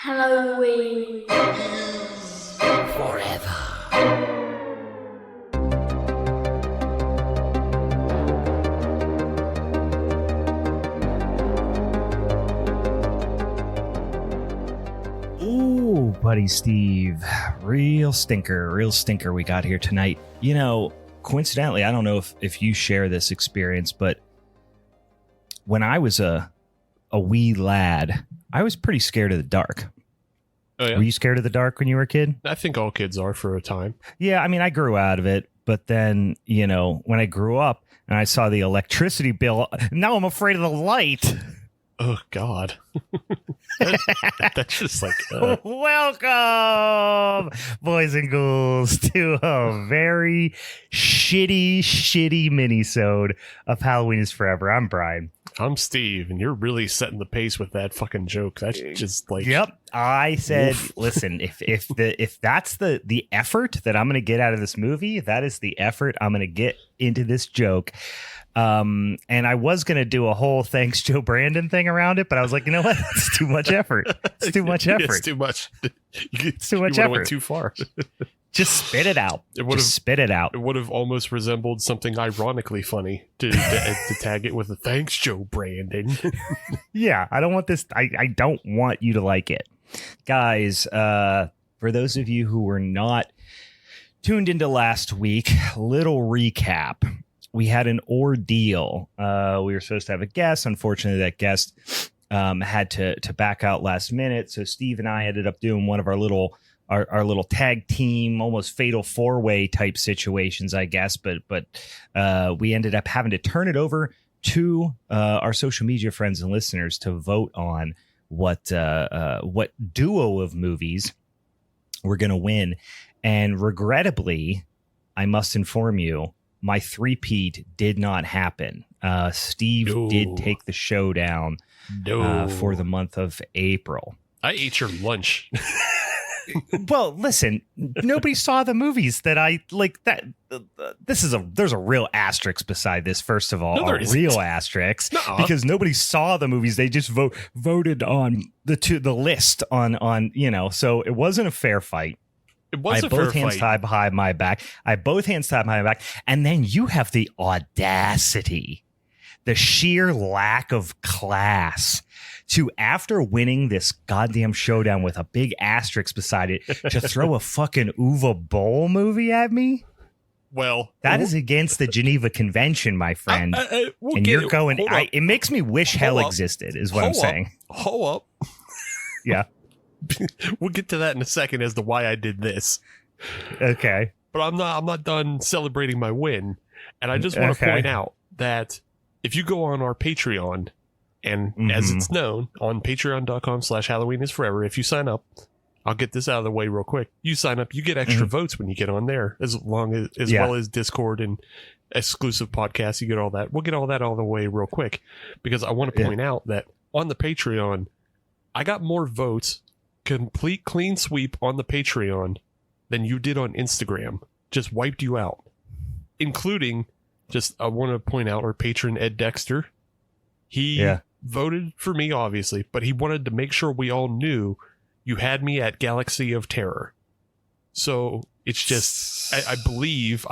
Halloween forever. Ooh, buddy Steve, real stinker we got here tonight. You know, coincidentally, I don't know if you share this experience, but when I was a wee lad, I was pretty scared of the dark. Oh, yeah? Were you scared of the dark when you were a kid? I think all kids are for a time. Yeah, I mean, I grew out of it, but then, you know, when I grew up and I saw the electricity bill, now I'm afraid of the light. Oh, God. That's just like... Welcome, boys and ghouls, to a very shitty minisode of Halloween is Forever. I'm Brian. I'm Steve, and you're really setting the pace with that fucking joke. That's just like... Yep. I said, Oof. listen, if that's the effort that I'm going to get out of this movie, that is the effort I'm going to get into this joke. And I was going to do a whole thanks Joe Brandon thing around it, but I was like, you know what? It's too much effort. It's too much effort. It's too much. It's too much you effort. Went too far. Just spit it out. Spit it out. It would have almost resembled something ironically funny to tag it with a thanks, Joe Brandon. Yeah, I don't want this. I don't want you to like it. Guys, for those of you who were not tuned into last week, little recap. We had an ordeal. We were supposed to have a guest. Unfortunately, that guest had to back out last minute. So Steve and I ended up doing one of our little tag team, almost fatal four-way type situations, I guess. But we ended up having to turn it over to our social media friends and listeners to vote on what duo of movies we're going to win. And regrettably, I must inform you, my three-peat did not happen. Steve did take the showdown for the month of April. I ate your lunch. Well, listen, nobody saw the movies that I like. That there's a real asterisk beside this. First of all, No, there a isn't. real asterisk Nuh-uh. because nobody saw the movies. They just voted on the list on you know. So it wasn't a fair fight. It was I a both fair hands fight. tied behind my back. And then you have the audacity, the sheer lack of class to, after winning this goddamn showdown with a big asterisk beside it, to throw a fucking Uwe Boll movie at me. Well, That is against the Geneva Convention, my friend. we'll And get you're it. going. Hold up. It makes me wish hell Hold up. existed. Is what I'm Hold up. saying. Hold up. Yeah. We'll get to that in a second as to why I did this. Okay. But I'm not done celebrating my win. And I just want to Okay. point out that if you go on our Patreon, and as it's known on patreon.com/Halloween is forever, if you sign up, I'll get this out of the way real quick. You sign up, you get extra votes when you get on there, as well as Discord and exclusive podcasts. You get all that. We'll get all that all the way real quick, because I want to point out that on the Patreon, I got more votes, complete clean sweep on the Patreon, than you did on Instagram. Just wiped you out, including, I want to point out our patron Ed Dexter. He voted for me, obviously, but he wanted to make sure we all knew you had me at Galaxy of Terror. So it's just, I believe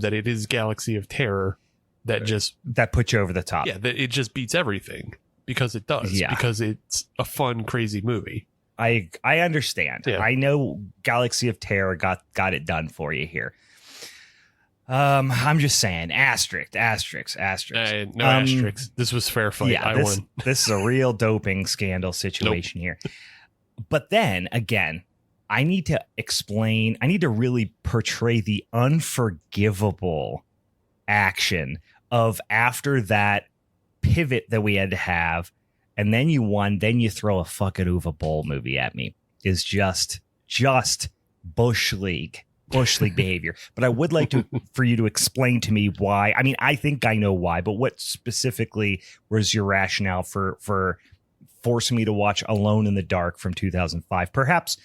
that it is Galaxy of Terror that put you over the top. Yeah, that it just beats everything, because it does. Yeah. Because it's a fun, crazy movie. I understand. Yeah. I know Galaxy of Terror got it done for you here. I'm just saying, asterisk. No asterisks. This was fair fight. Yeah, I won. This is a real doping scandal situation here. But then again, I need to explain. I need to really portray the unforgivable action of, after that pivot that we had to have, and then you won, then you throw a fucking Uwe Boll movie at me, is just Bush League behavior. But I would like for you to explain to me why. I mean, I think I know why, but what specifically was your rationale for forcing me to watch Alone in the Dark from 2005? Perhaps,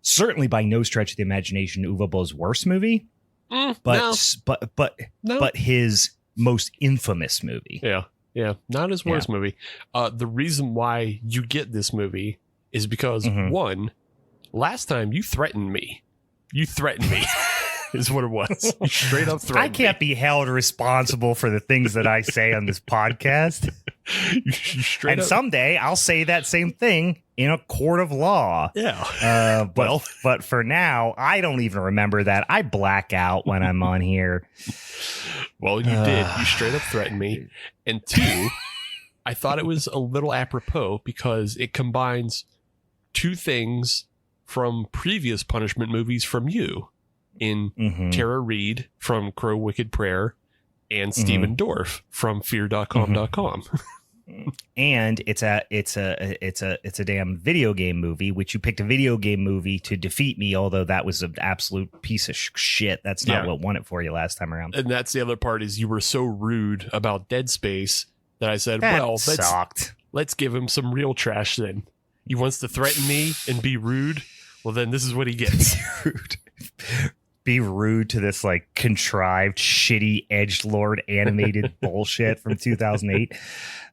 certainly by no stretch of the imagination, Uwe Boll's worst movie, but his most infamous movie. Yeah, not his worst movie. The reason why you get this movie is because, one, last time you threatened me. You threatened me. Is what it was. You straight up threatened I can't be held responsible for the things that I say on this podcast. And someday I'll say that same thing in a court of law. Yeah. But for now, I don't even remember that. I black out when I'm on here. Well, you did. You straight up threatened me. And two, I thought it was a little apropos because it combines two things from previous punishment movies from you. In Tara Reid from Crow Wicked Prayer and Stephen Dorff from fear.com.com. And it's a damn video game movie, which you picked a video game movie to defeat me, although that was an absolute piece of shit. That's not what won it for you last time around. And that's the other part is you were so rude about Dead Space that I said, let's give him some real trash then. He wants to threaten me and be rude. Well, then this is what he gets. Be rude to this like contrived, shitty edgelord animated bullshit from 2008.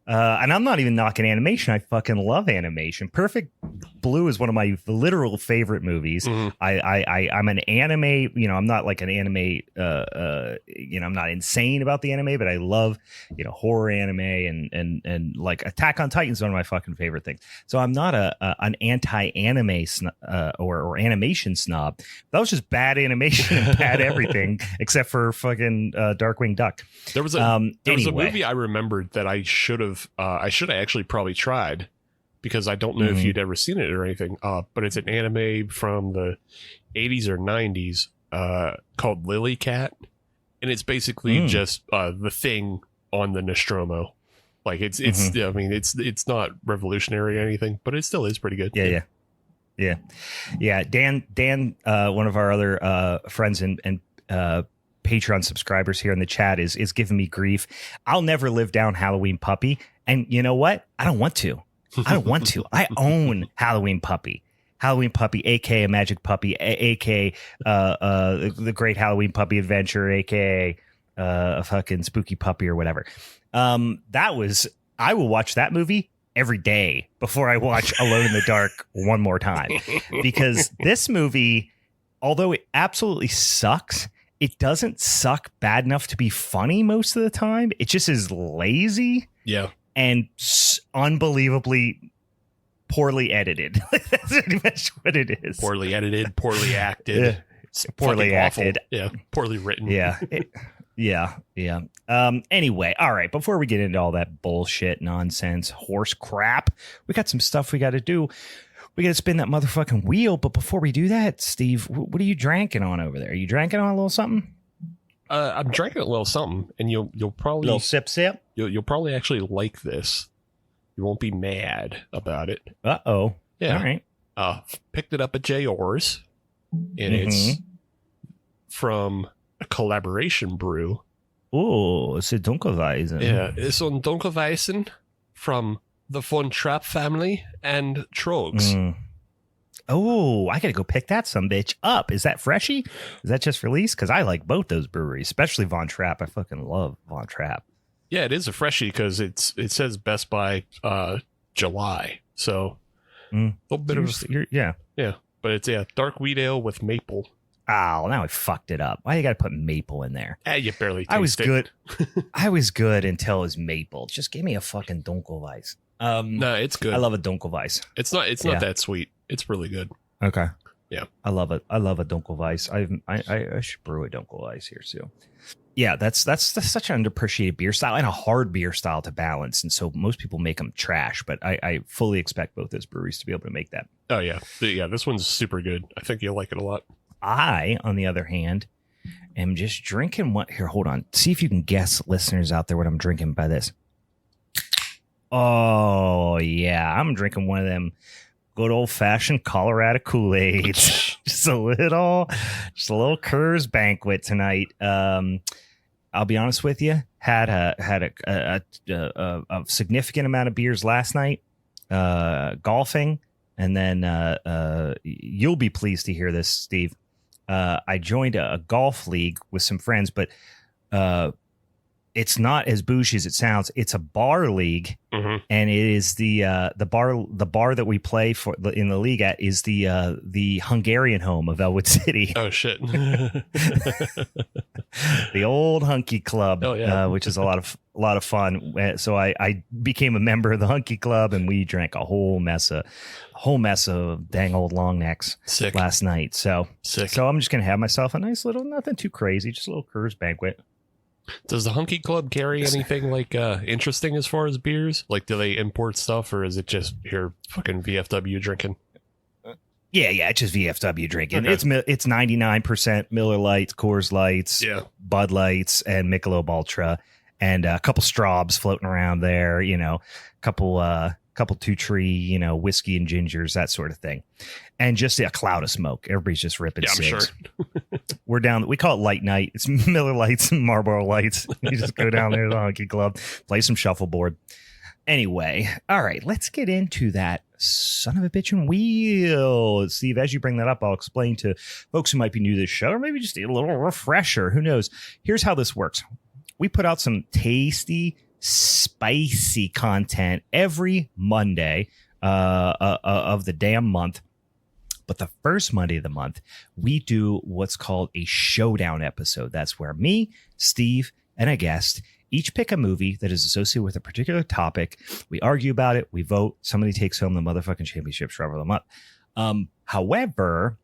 And I'm not even knocking animation. I fucking love animation. Perfect Blue is one of my literal favorite movies. I'm an anime, I'm not like an anime, I'm not insane about the anime, but I love, horror anime and like Attack on Titan is one of my fucking favorite things. So I'm not an anti-anime or animation snob. That was just bad animation and bad everything except for fucking Darkwing Duck. There was a movie I remembered that I should have actually probably tried because I don't know if you'd ever seen it or anything. But it's an anime from the 80s or 90s called Lily Cat. And it's basically just the Thing on the Nostromo. Like it's not revolutionary or anything, but it still is pretty good. Yeah. Dan, one of our other friends and Patreon subscribers here in the chat is giving me grief. I'll never live down Halloween Puppy. And you know what? I don't want to. I own Halloween Puppy, aka Magic Puppy, aka the Great Halloween Puppy Adventure, aka a fucking Spooky Puppy or whatever. I will watch that movie every day before I watch Alone in the Dark one more time, because this movie, although it absolutely sucks, it doesn't suck bad enough to be funny most of the time. It just is lazy. Yeah. And unbelievably poorly edited. That's pretty much what it is. Poorly edited, poorly acted. Poorly acted. Awful. Yeah. Poorly written. Yeah. Yeah. Anyway, all right. Before we get into all that bullshit, nonsense, horse crap, we got some stuff we got to do. We got to spin that motherfucking wheel. But before we do that, Steve, what are you drinking on over there? Are you drinking on a little something? I'm drinking a little something, and you'll probably little sip. You'll probably actually like this. You won't be mad about it. Uh-oh. Yeah. All right. Picked it up at J. Orr's, and it's from a collaboration brew. Oh, it's a Dunkelweizen. Yeah, it's on Dunkelweizen from the Von Trapp family and Trogs. Oh, I gotta go pick that sumbitch up. Is that freshy? Is that just released? Because I like both those breweries, especially Von Trapp. I fucking love Von Trapp. Yeah, it is a freshie because it says best by July. So a little bit yeah. But it's dark wheat ale with maple. Oh, now I fucked it up. Why you gotta put maple in there? You barely taste I was it. good. I was good until it was maple. Just give me a fucking Dunkelweiss. No, it's good. I love a Dunkelweiss. It's not that sweet. It's really good. Okay. Yeah. I love it. I love a Dunkelweiss. I should brew a Dunkelweiss here too. Yeah, that's such an underappreciated beer style and a hard beer style to balance. And so most people make them trash, but I fully expect both those breweries to be able to make that. Oh, yeah. Yeah, this one's super good. I think you'll like it a lot. I, on the other hand, am just drinking what here. Hold on. See if you can guess, listeners out there, what I'm drinking by this. Oh, yeah. I'm drinking one of them good old fashioned Colorado Kool-Aids. just a little Coors Banquet tonight. I'll be honest with you. Had a significant amount of beers last night, golfing, and then you'll be pleased to hear this, Steve. I joined a golf league with some friends, but it's not as bougie as it sounds. It's a bar league, and it is the bar that we play for in the league at is the Hungarian home of Elwood City. Oh shit! The old Hunky Club, which is a lot of fun. So I became a member of the Hunky Club, and we drank a whole mess of dang old long necks last night. So I'm just gonna have myself a nice little, nothing too crazy, just a little Coors Banquet. Does the Hunky Club carry anything like interesting as far as beers? Like, do they import stuff, or is it just your fucking VFW drinking? Yeah, it's just VFW drinking. Okay. It's 99% Miller Lights, Coors Lights, Bud Lights, and Michelob Ultra, and a couple Straubs floating around there. You know, couple Two Tree, whiskey and gingers, that sort of thing, and just a cloud of smoke. Everybody's just ripping cigs. I'm sure. We're down. We call it Light Night. It's Miller Lights and Marlboro Lights. You just go down there to the Hunky Club, play some shuffleboard. Anyway, all right, let's get into that son of a bitchin' wheel. Steve, as you bring that up, I'll explain to folks who might be new to this show, or maybe just a little refresher. Who knows? Here's how this works. We put out some tasty, spicy content every Monday of the damn month. But the first Monday of the month, we do what's called a Showdown episode. That's where me, Steve, and a guest each pick a movie that is associated with a particular topic. We argue about it. We vote. Somebody takes home the motherfucking championship for the month. However,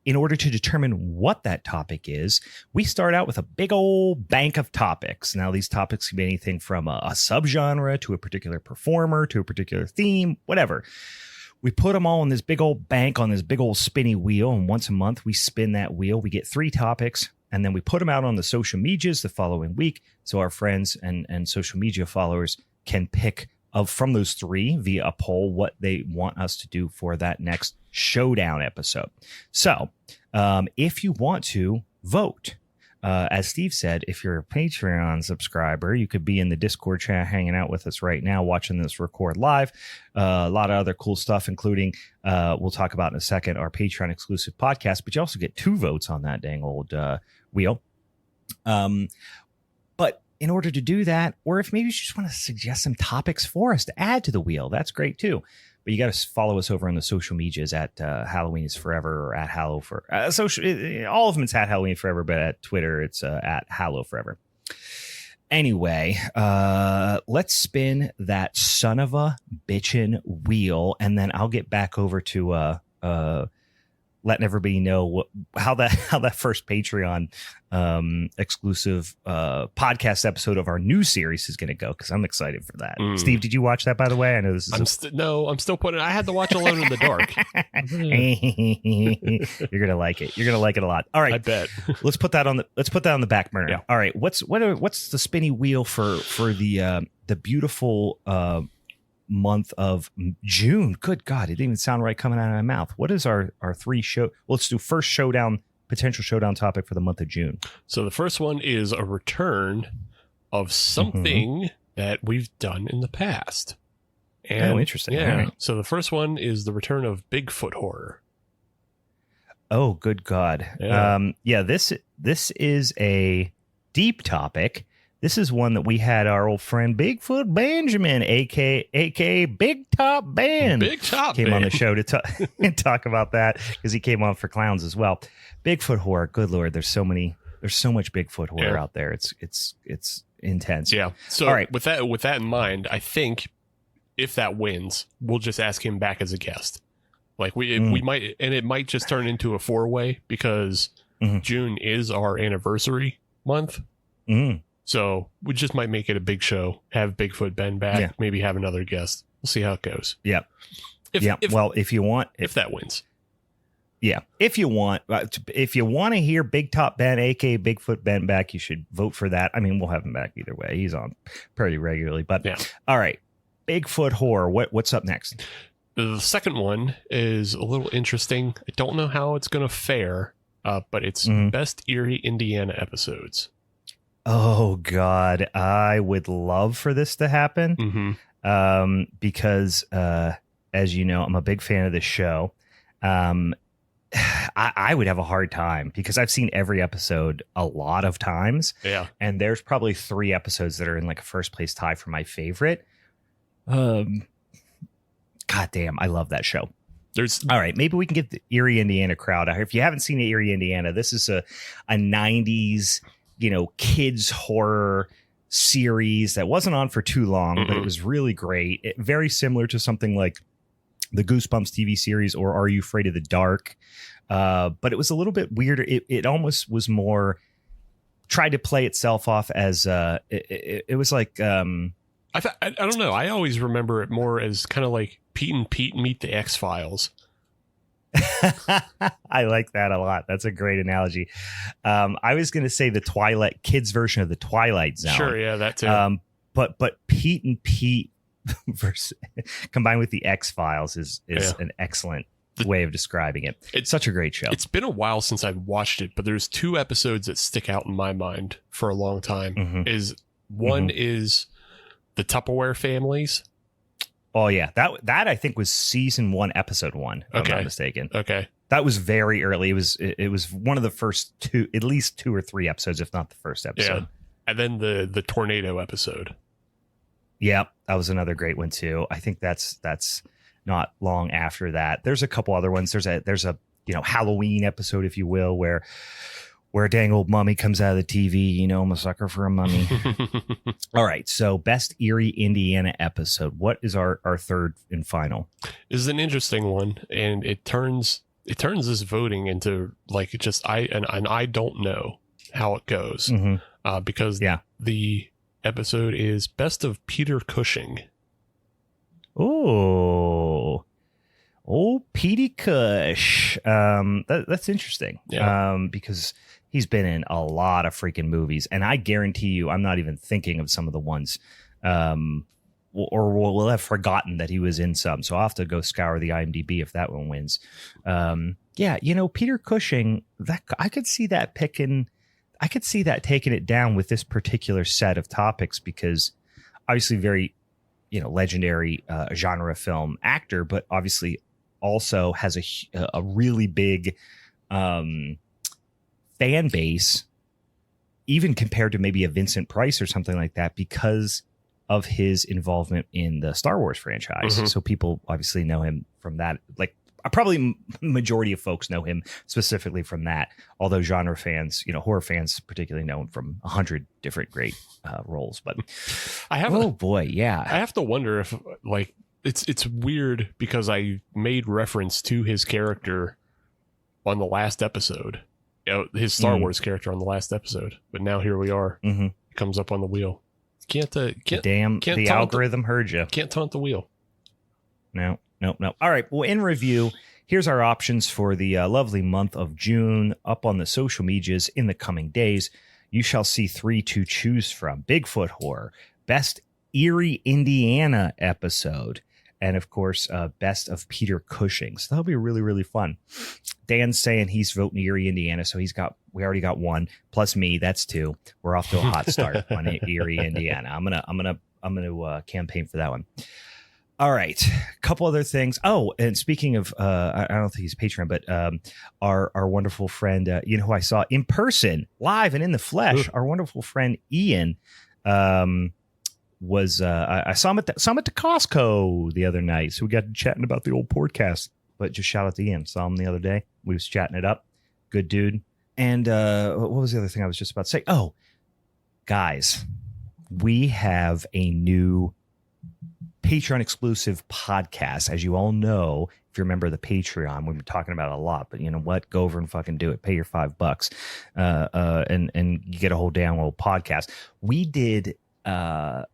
in order to determine what that topic is, we start out with a big old bank of topics. Now, these topics can be anything from a subgenre to a particular performer to a particular theme, whatever. We put them all in this big old bank on this big old spinny wheel. And once a month, we spin that wheel. We get 3 topics, and then we put them out on the social medias the following week. So our friends and social media followers can pick from those 3 via a poll what they want us to do for that next Showdown episode. So if you want to vote, as Steve said, if you're a Patreon subscriber, you could be in the Discord chat hanging out with us right now, watching this record live. A lot of other cool stuff, including we'll talk about in a second, our Patreon exclusive podcast, but you also get 2 votes on that dang old wheel. But in order to do that, or if maybe you just want to suggest some topics for us to add to the wheel, that's great too. But you got to follow us over on the social medias at Halloween is Forever or at Hallow for all of them. It's at Halloween Forever, but at Twitter it's at Hallow Forever. Anyway, let's spin that son of a bitchin' wheel, and then I'll get back over to letting everybody know how that first Patreon exclusive podcast episode of our new series is going to go, because I'm excited for that. Steve, did you watch that, by the way? I know this is I'm still putting. I had to watch Alone in the Dark. You're gonna like it. You're gonna like it a lot. All right, I bet. let's put that on the back burner. Yeah. All right, what's the spinny wheel for the beautiful month of June? Good God, it didn't even sound right coming out of my mouth. What is our 3 show? Well, let's do first potential showdown topic for the month of June. So the first one is a return of something that we've done in the past. And, interesting. Yeah. Right. So the first one is the return of Bigfoot horror. Oh, good God. Yeah. This is a deep topic. This is one that we had our old friend Bigfoot Benjamin, aka Big Top Ben, came on the show to talk about that, because he came on for clowns as well. Bigfoot horror. Good Lord, there's so much Bigfoot horror out there. It's intense. Yeah. So all right, with that in mind, I think if that wins, we'll just ask him back as a guest. Like we might, and it might just turn into a 4-way, because June is our anniversary month. So we just might make it a big show, have Bigfoot Ben back, maybe have another guest. We'll see how it goes. Yeah. If that wins. Yeah. If you want to hear Big Top Ben, aka Bigfoot Ben, back, you should vote for that. I mean, we'll have him back either way. He's on pretty regularly, but all right. Bigfoot horror. What's up next? The second one is a little interesting. I don't know how it's going to fare, but it's best Erie, Indiana episodes. Oh, God. I would love for this to happen because, as you know, I'm a big fan of this show. I I would have a hard time because I've seen every episode a lot of times. Yeah. And there's probably 3 episodes that are in like a first place tie for my favorite. God damn, I love that show. All right, maybe we can get the Erie, Indiana crowd out here. If you haven't seen Erie, Indiana, this is a 90s, kids horror series that wasn't on for too long, but it was really great. Very similar to something like the Goosebumps TV series or Are You Afraid of the Dark? But it was a little bit weirder. It almost was more tried to play itself off as it was like I don't know. I always remember it more as kind of like Pete and Pete meet the X-Files. I like that a lot. That's a great analogy. I was going to say the Twilight kids version of the Twilight Zone. Sure, yeah, that too. But Pete and Pete combined with the X-Files is an excellent way of describing it. It's such a great show. It's been a while since I've watched it, but there's 2 episodes that stick out in my mind for a long time. One is the Tupperware families. Oh yeah, that I think was season 1, episode 1. If I'm not mistaken. Okay, that was very early. It was one of the first 2, at least 2 or 3 episodes, if not the first episode. Yeah. And then the tornado episode. Yeah, that was another great one too. I think that's not long after that. There's a couple other ones. There's a Halloween episode, if you will, where a dang old mummy comes out of the TV. I'm a sucker for a mummy. All right. So best Erie, Indiana episode. What is our third and final? This is an interesting one. And it turns this voting into like I don't know how it goes because the episode is best of Peter Cushing. Oh, Petey Cush. That's interesting. Yeah. Because he's been in a lot of freaking movies, and I guarantee you, I'm not even thinking of some of the ones, or will have forgotten that he was in some. So I'll have to go scour the IMDb if that one wins. Peter Cushing. That I could see that picking. I could see that taking it down with this particular set of topics because obviously very, legendary genre film actor, but obviously also has a really big fan base, even compared to maybe a Vincent Price or something like that, because of his involvement in the Star Wars franchise. So people obviously know him from that. Like probably majority of folks know him specifically from that. Although genre fans, horror fans particularly know him from 100 different great roles. But I have to wonder if like it's weird because I made reference to his character on the last episode. His Star Wars character on the last episode, but now here we are. He comes up on the wheel. Can't the algorithm heard you. Can't taunt the wheel. No. All right. Well, in review, here's our options for the lovely month of June. Up on the social medias in the coming days, you shall see 3 to choose from: Bigfoot horror, best Erie, Indiana episode, and of course, best of Peter Cushing. So that'll be really, really fun. Dan's saying he's voting Erie, Indiana, so we already got 1 plus me. That's 2. We're off to a hot start on Erie, Indiana. I'm gonna campaign for that one. All right, a couple other things. Oh, and speaking of, I don't think he's Patreon, but our wonderful friend, who I saw in person, live and in the flesh, our wonderful friend Ian. Was I saw him at the Costco the other night, so we got chatting about the old podcast. But just shout out to Ian. Saw him the other day. We was chatting it up. Good dude. And what was the other thing I was just about to say? Oh, guys, we have a new Patreon exclusive podcast. As you all know, if you're a member of the Patreon, we've been talking about it a lot. But you know what? Go over and fucking do it. Pay your $5, and you get a whole download podcast. We did 10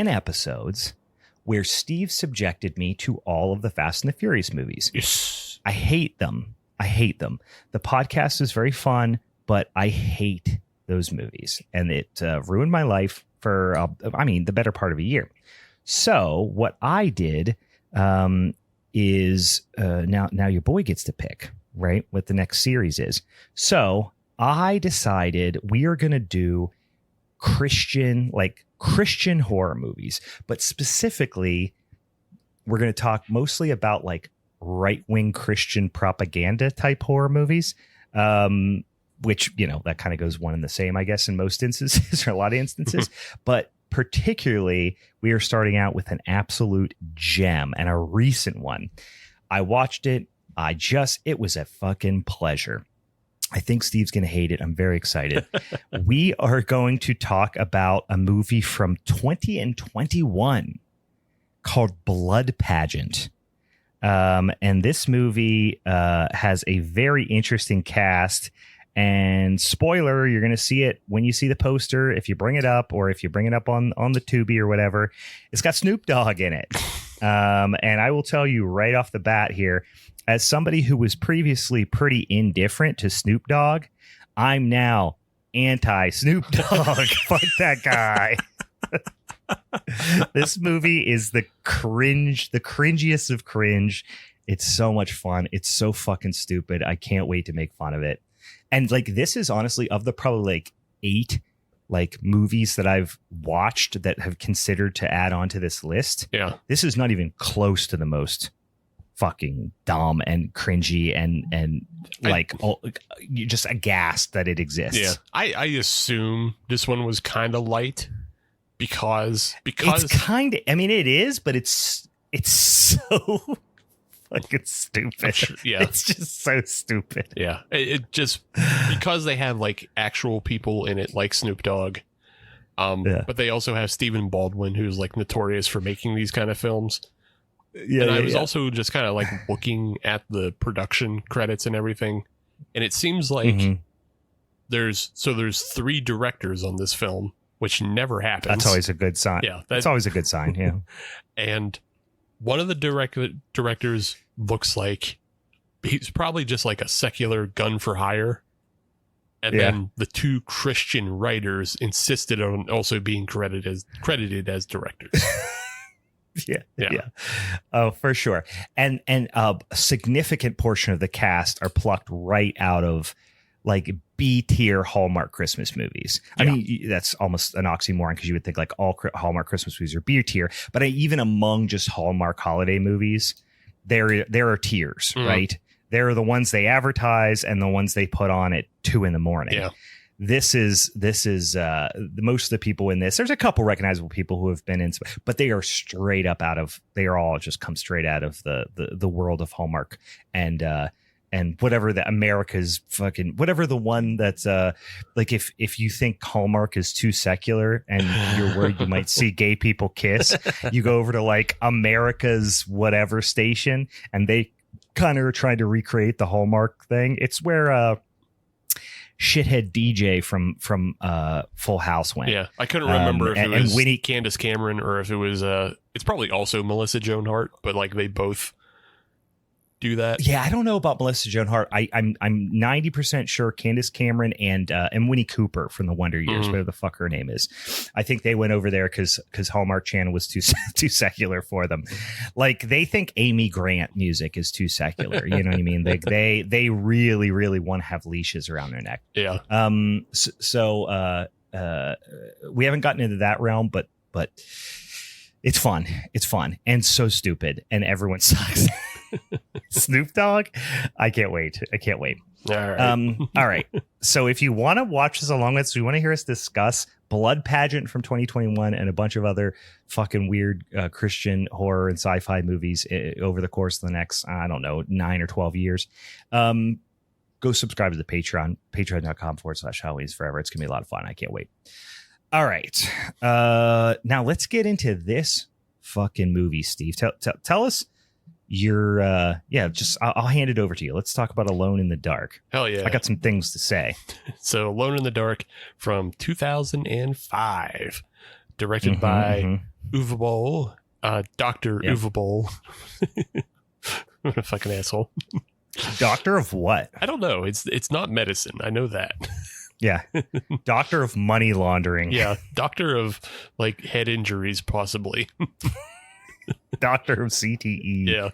episodes where Steve subjected me to all of the Fast and the Furious movies. Yes. I hate them. The podcast is very fun, but I hate those movies. And it ruined my life for, the better part of a year. So what I did is now your boy gets to pick, right, what the next series is. So I decided we are going to do Christian horror movies, but specifically we're going to talk mostly about like right-wing Christian propaganda type horror movies, which, you know, that kind of goes one and the same, I guess, in most instances or a lot of instances. But particularly, we are starting out with an absolute gem and a recent one. I watched it. It was a fucking pleasure. I think Steve's going to hate it. I'm very excited. We are going to talk about a movie from 2021 called Blood Pageant. And this movie has a very interesting cast. And spoiler, you're going to see it when you see the poster. If you bring it up, or if you bring it up on the Tubi or whatever, it's got Snoop Dogg in it. And I will tell you right off the bat here, as somebody who was previously pretty indifferent to Snoop Dogg, I'm now anti Snoop Dogg. Fuck that guy. This movie is the cringiest of cringe. It's so much fun. It's so fucking stupid. I can't wait to make fun of it. And like, this is honestly, of the probably like 8 like movies that I've watched that have considered to add on to this list. Yeah, this is not even close to the most fucking dumb and cringy and like you're just aghast that it exists. Yeah, I assume this one was kind of light because it's kind of, I mean, it is, but it's so fucking stupid. Sure, yeah, it's just so stupid. Yeah, it just, because they have like actual people in it, like Snoop Dogg. But they also have Stephen Baldwin, who's like notorious for making these kind of films. Yeah, and I was also just kind of like looking at the production credits and everything, and it seems like there's 3 directors on this film, which never happens. That's always a good sign. Yeah, that's always a good sign. Yeah, and one of the directors looks like he's probably just like a secular gun for hire. And then the 2 Christian writers insisted on also being credited as directors. Yeah. Oh, for sure. And a significant portion of the cast are plucked right out of like B-tier Hallmark Christmas movies. I mean, that's almost an oxymoron, because you would think like all Hallmark Christmas movies are B-tier, but even among just Hallmark holiday movies, there are tiers, right? There are the ones they advertise and the ones they put on at 2 a.m. Yeah. This is most of the people in this. There's a couple recognizable people who have been in, but they are straight up they are all just come straight out of the world of Hallmark and whatever the America's fucking, whatever the one that's like, if you think Hallmark is too secular and you're worried you might see gay people kiss, you go over to like America's whatever station, and they kind of are trying to recreate the Hallmark thing. It's where shithead DJ from Full House went. Yeah, I couldn't remember if it was Candace Cameron or if it was it's probably also Melissa Joan Hart, but like they both do that. Yeah, I don't know about Melissa Joan Hart. I'm 90% sure Candace Cameron and Winnie Cooper from the Wonder Years, whatever the fuck her name is. I think they went over there because Hallmark Channel was too secular for them. Like, they think Amy Grant music is too secular. You know what I mean? They really, really want to have leashes around their neck. Yeah. So we haven't gotten into that realm, but it's fun. It's fun and so stupid, and everyone sucks. Snoop Dogg, I can't wait. All right. All right. So if you want to watch this along with us, you want to hear us discuss Blood Pageant from 2021 and a bunch of other fucking weird Christian horror and sci-fi movies over the course of the next, I don't know, 9 or 12 years, go subscribe to the Patreon, patreon.com/Halloween is Forever. It's going to be a lot of fun. I can't wait. All right. Now let's get into this fucking movie, Steve. Tell us your I'll hand it over to you. Let's talk about Alone in the Dark. Hell yeah. I got some things to say. So Alone in the Dark from 2005, directed by Uwe Boll, Dr. Uwe Boll. What a fucking asshole. Doctor of what? I don't know. It's not medicine. I know that. Yeah. Doctor of money laundering. Yeah. Doctor of like head injuries, possibly. Doctor of CTE. Yeah.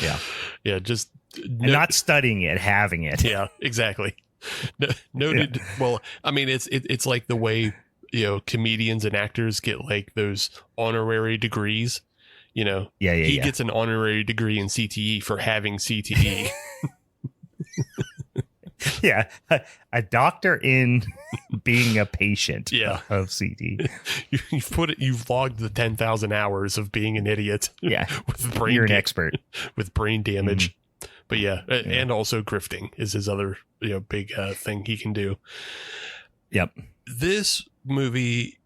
Yeah. Yeah. Just not studying it, having it. Yeah, exactly. Noted. Yeah. Well, I mean, it's like the way, comedians and actors get like those honorary degrees. You know, he gets an honorary degree in CTE for having CTE. Yeah, a doctor in being a patient of CTE. You've logged the 10,000 hours of being an idiot. Yeah, with brain you're an expert with brain damage. But and also grifting is his other big thing he can do. Yep. This movie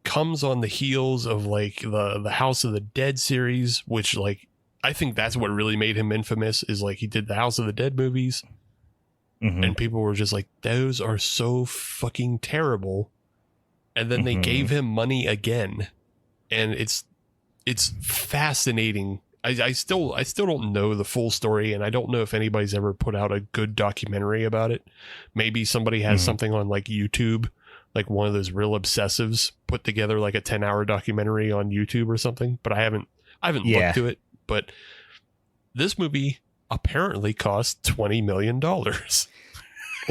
comes on the heels of like the House of the Dead series, which like I think that's what really made him infamous. Is like he did the House of the Dead movies. And people were just like, those are so fucking terrible. And then they gave him money again. And it's fascinating. I still don't know the full story, and I don't know if anybody's ever put out a good documentary about it. Maybe somebody has something on like YouTube, like one of those real obsessives put together like a 10-hour documentary on YouTube or something, but I haven't looked to it. But this movie apparently cost $20 million.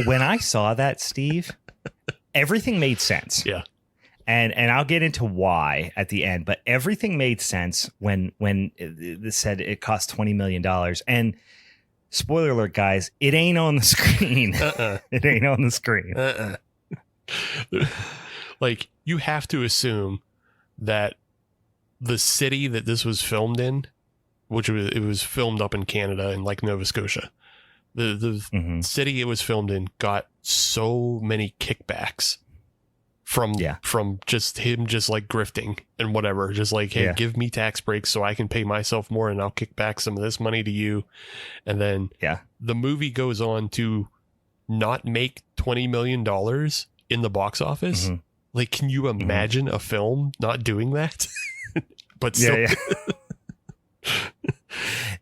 When I saw that, Steve, everything made sense. Yeah. And I'll get into why at the end, but everything made sense when it said it cost $20 million. And spoiler alert, guys, it ain't on the screen. It ain't on the screen. Like, you have to assume that the city that this was filmed in, it was filmed up in Canada in like Nova Scotia. The city it was filmed in got so many kickbacks from just him just like grifting and whatever. Just like, hey, give me tax breaks so I can pay myself more and I'll kick back some of this money to you. And then the movie goes on to not make $20 million in the box office. Like, can you imagine a film not doing that? But still.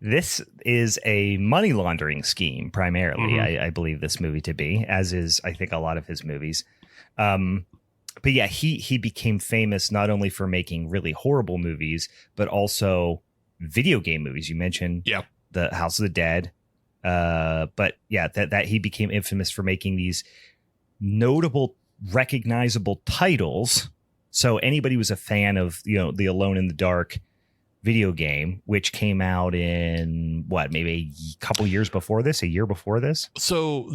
This is a money laundering scheme primarily. I believe this movie to be, as is I think a lot of his movies. But yeah, he became famous not only for making really horrible movies, but also video game movies. You mentioned the House of the Dead. But yeah, that he became infamous for making these notable, recognizable titles. So anybody who was a fan of, the Alone in the Dark video game, which came out in maybe a couple years before this, a year before this. So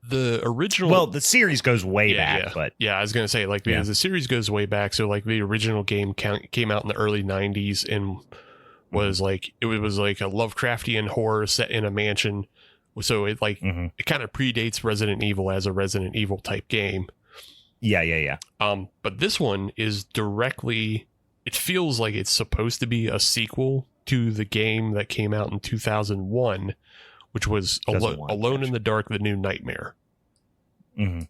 the original, the series goes way back, but I was gonna say the series goes way back. So like the original game came out in the early 90s and was like it was like a Lovecraftian horror set in a mansion. So it it kind of predates Resident Evil as a Resident Evil type game. Yeah. But this one is directly. It feels like it's supposed to be a sequel to the game that came out in 2001, which was Alone in the Dark: The New Nightmare. And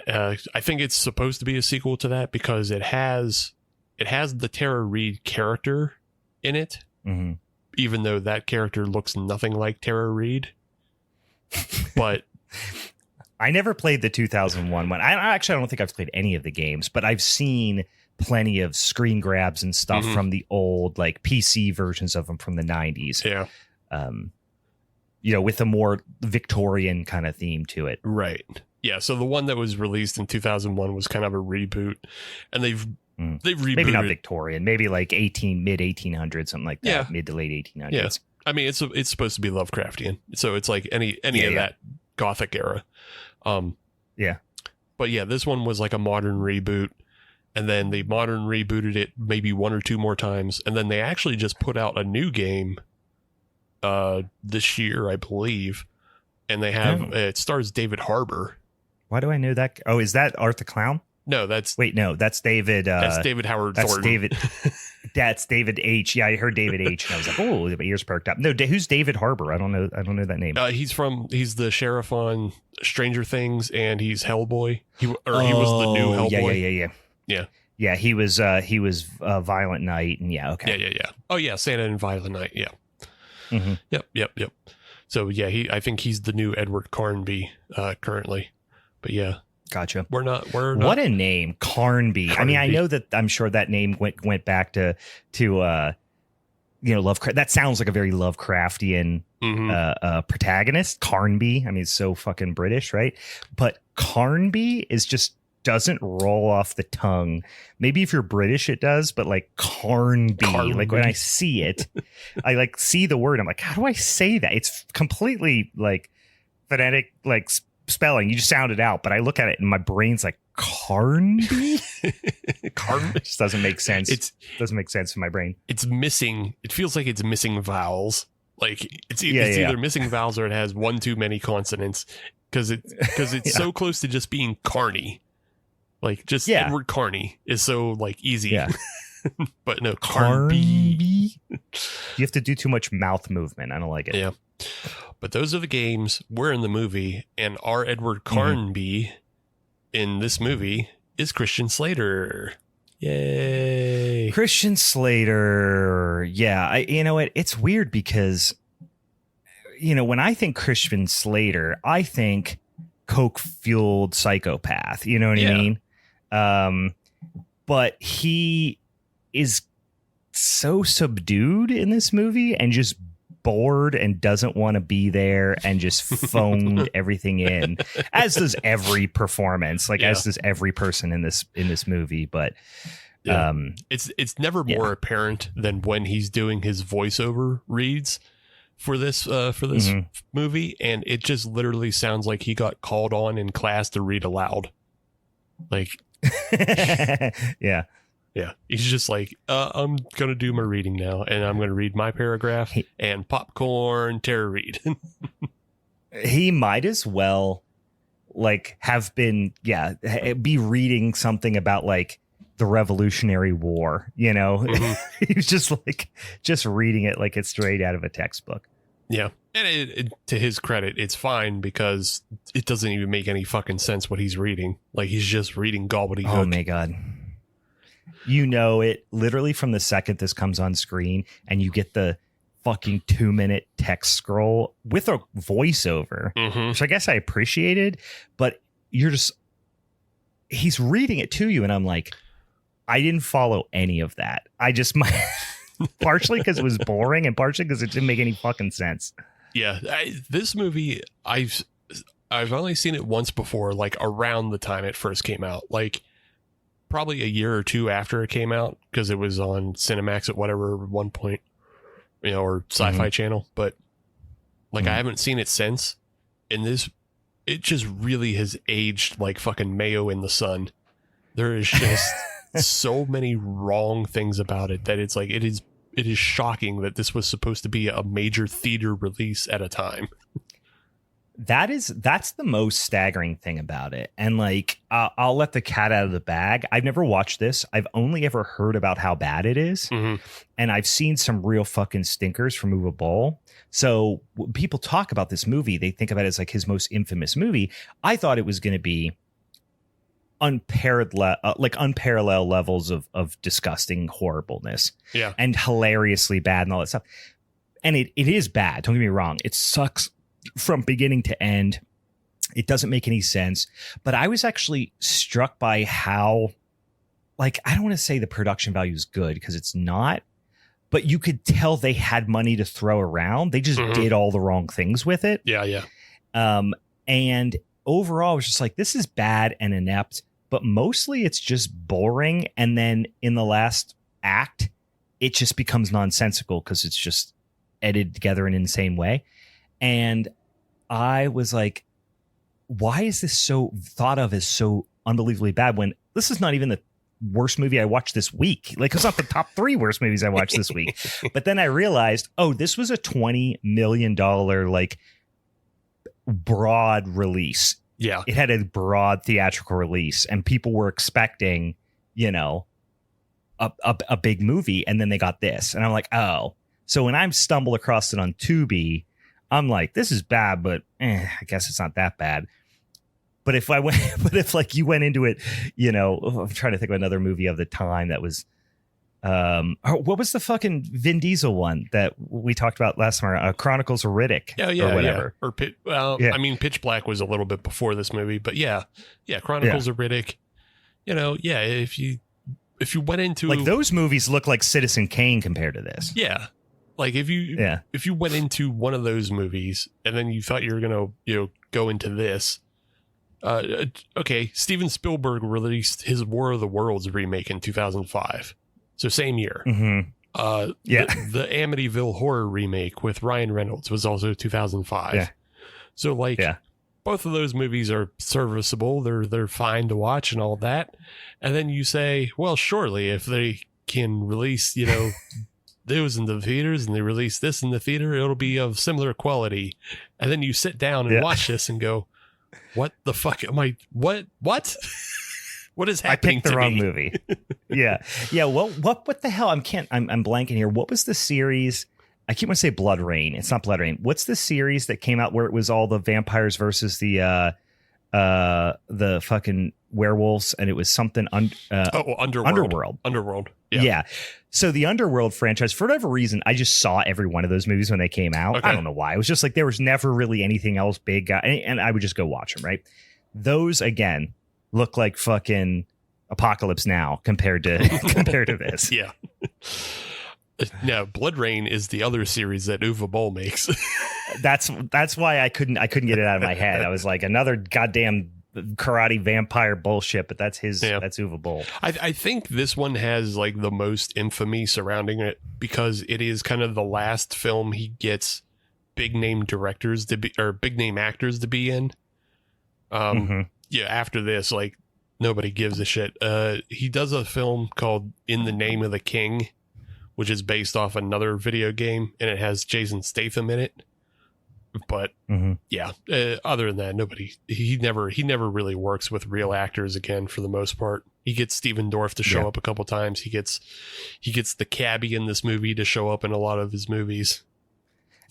I think it's supposed to be a sequel to that because it has the Tara Reid character in it, even though that character looks nothing like Tara Reid. But I never played the 2001 one. I don't think I've played any of the games, but I've seen plenty of screen grabs and stuff from the old like PC versions of them from the 90s. With a more Victorian kind of theme to it. Right. Yeah. So the one that was released in 2001 was kind of a reboot, and they've rebooted. Maybe not Victorian, maybe like mid 1800s, something like that. Mid to late 1800s. Yeah. I mean, it's supposed to be Lovecraftian, so it's like any of that Gothic era. But yeah, this one was like a modern reboot. And then they modern rebooted it maybe one or two more times. And then they actually just put out a new game this year, I believe. And they have it stars David Harbour. Why do I know that? Oh, is that Art the Clown? No, that's David. That's David Howard Thornton. That's David H. Yeah, I heard David H. And I was like, oh, my ears perked up. No, who's David Harbour? I don't know that name. He's the sheriff on Stranger Things, and he's Hellboy. He was the new Hellboy. Yeah. He was Violent Night, and okay. Yeah. Oh yeah, Santa and Violent Night. Yeah. Yep. So yeah, I think he's the new Edward Carnby currently. But yeah. Gotcha. We're not. What a name, Carnby. I mean, I know that. I'm sure that name went back to Lovecraft. That sounds like a very Lovecraftian protagonist. Carnby. I mean, it's so fucking British, right? But Carnby is just doesn't roll off the tongue. Maybe if you're British, it does, but like Carnby. Like when I see it, I like see the word. I'm like, how do I say that? It's completely like phonetic, like spelling. You just sound it out, but I look at it and my brain's like Carnby. Carnby just doesn't make sense. It doesn't make sense in my brain. It's missing. It feels like it's missing vowels. Like it's either missing vowels or it has one too many consonants because it's so close to just being carny. Like just Edward Carney is so like easy. Yeah. But no, Carnby. You have to do too much mouth movement. I don't like it. Yeah. But those are the games. We're in the movie, and our Edward Carnby in this movie is Christian Slater. Yay. Christian Slater. Yeah. You know what? It's weird because, you know, when I think Christian Slater, I think coke-fueled psychopath. You know what I mean? But he is so subdued in this movie and just bored and doesn't want to be there and just phoned everything in, as does every performance, like as does every person in this movie. But it's never more apparent than when he's doing his voiceover reads for this movie, and it just literally sounds like he got called on in class to read aloud. Like yeah, he's just like, I'm gonna do my reading now, and I'm gonna read my paragraph and popcorn Tara Reid. He might as well like have been be reading something about like the Revolutionary War, you know. He's just reading it like it's straight out of a textbook. Yeah, and to his credit, it's fine because it doesn't even make any fucking sense what he's reading. Like he's just reading gobbledygook. Oh my god. You know it literally from the second this comes on screen and you get the fucking 2-minute text scroll with a voiceover, which I guess I appreciated, but he's reading it to you and I'm like, I didn't follow any of that. I just partially because it was boring and partially because it didn't make any fucking sense. Yeah, this movie, I've only seen it once before, like around the time it first came out, like probably a year or two after it came out, because it was on Cinemax at whatever one point, you know, or Sci-Fi Channel. But like I haven't seen it since, and it just really has aged like fucking mayo in the sun. There is just so many wrong things about it that it's like it is shocking that this was supposed to be a major theater release at a time. That's the most staggering thing about it. And like, I'll let the cat out of the bag. I've never watched this. I've only ever heard about how bad it is. And I've seen some real fucking stinkers from Uwe Boll. So when people talk about this movie, they think about it as like his most infamous movie. I thought it was going to be unparalleled levels of disgusting horribleness. Yeah. And hilariously bad and all that stuff. And it is bad. Don't get me wrong. It sucks from beginning to end. It doesn't make any sense. But I was actually struck by how, like, I don't want to say the production value is good because it's not, but you could tell they had money to throw around. They just did all the wrong things with it. Yeah. And overall, I was just like, this is bad and inept, but mostly it's just boring. And then in the last act, it just becomes nonsensical because it's just edited together in an insane way. And I was like, why is this so thought of as so unbelievably bad when this is not even the worst movie I watched this week? Like, it's not the top 3 worst movies I watched this week. But then I realized, oh, this was a $20 million, like, broad release. Yeah. It had a broad theatrical release and people were expecting, you know, a big movie. And then they got this. And I'm like, oh, so when I stumble across it on Tubi, I'm like, this is bad, but I guess it's not that bad. But if like you went into it, you know, I'm trying to think of another movie of the time that was, what was the fucking Vin Diesel one that we talked about last summer? Chronicles of Riddick. Or whatever. I mean, Pitch Black was a little bit before this movie, but yeah, Chronicles of Riddick. You know, yeah, if you went into like those movies look like Citizen Kane compared to this. Yeah. Like if you went into one of those movies and then you thought you were gonna, you know, go into this, Okay, Steven Spielberg released his War of the Worlds remake in 2005. So same year. The Amityville Horror remake with Ryan Reynolds was also 2005. Yeah. So both of those movies are serviceable. They're fine to watch and all that. And then you say, well, surely if they can release, those in the theaters and they release this in the theater, it'll be of similar quality. And then you sit down and watch this and go, what the fuck am I? What? What is happening? I picked the wrong movie. Yeah. What the hell? I'm blanking here. What was the series? I keep wanting to say Blood Rain. It's not Blood Rain. What's the series that came out where it was all the vampires versus the fucking werewolves, and it was something Underworld. Underworld. Yeah. So the Underworld franchise, for whatever reason, I just saw every one of those movies when they came out. Okay. I don't know why. It was just like there was never really anything else big, and I would just go watch them. Right. Those again look like fucking Apocalypse Now compared to this. Yeah. Now, Blood Rain is the other series that Uwe Boll makes. That's why I couldn't get it out of my head. I was like, another goddamn karate vampire bullshit, but that's Uwe Boll. I think this one has like the most infamy surrounding it because it is kind of the last film he gets big name directors to be, or big name actors to be in. Yeah, after this, like nobody gives a shit. He does a film called In the Name of the King, which is based off another video game, and it has Jason Statham in it. But other than that, he never really works with real actors again for the most part. He gets Stephen Dorff to show up a couple times. He gets the cabbie in this movie to show up in a lot of his movies.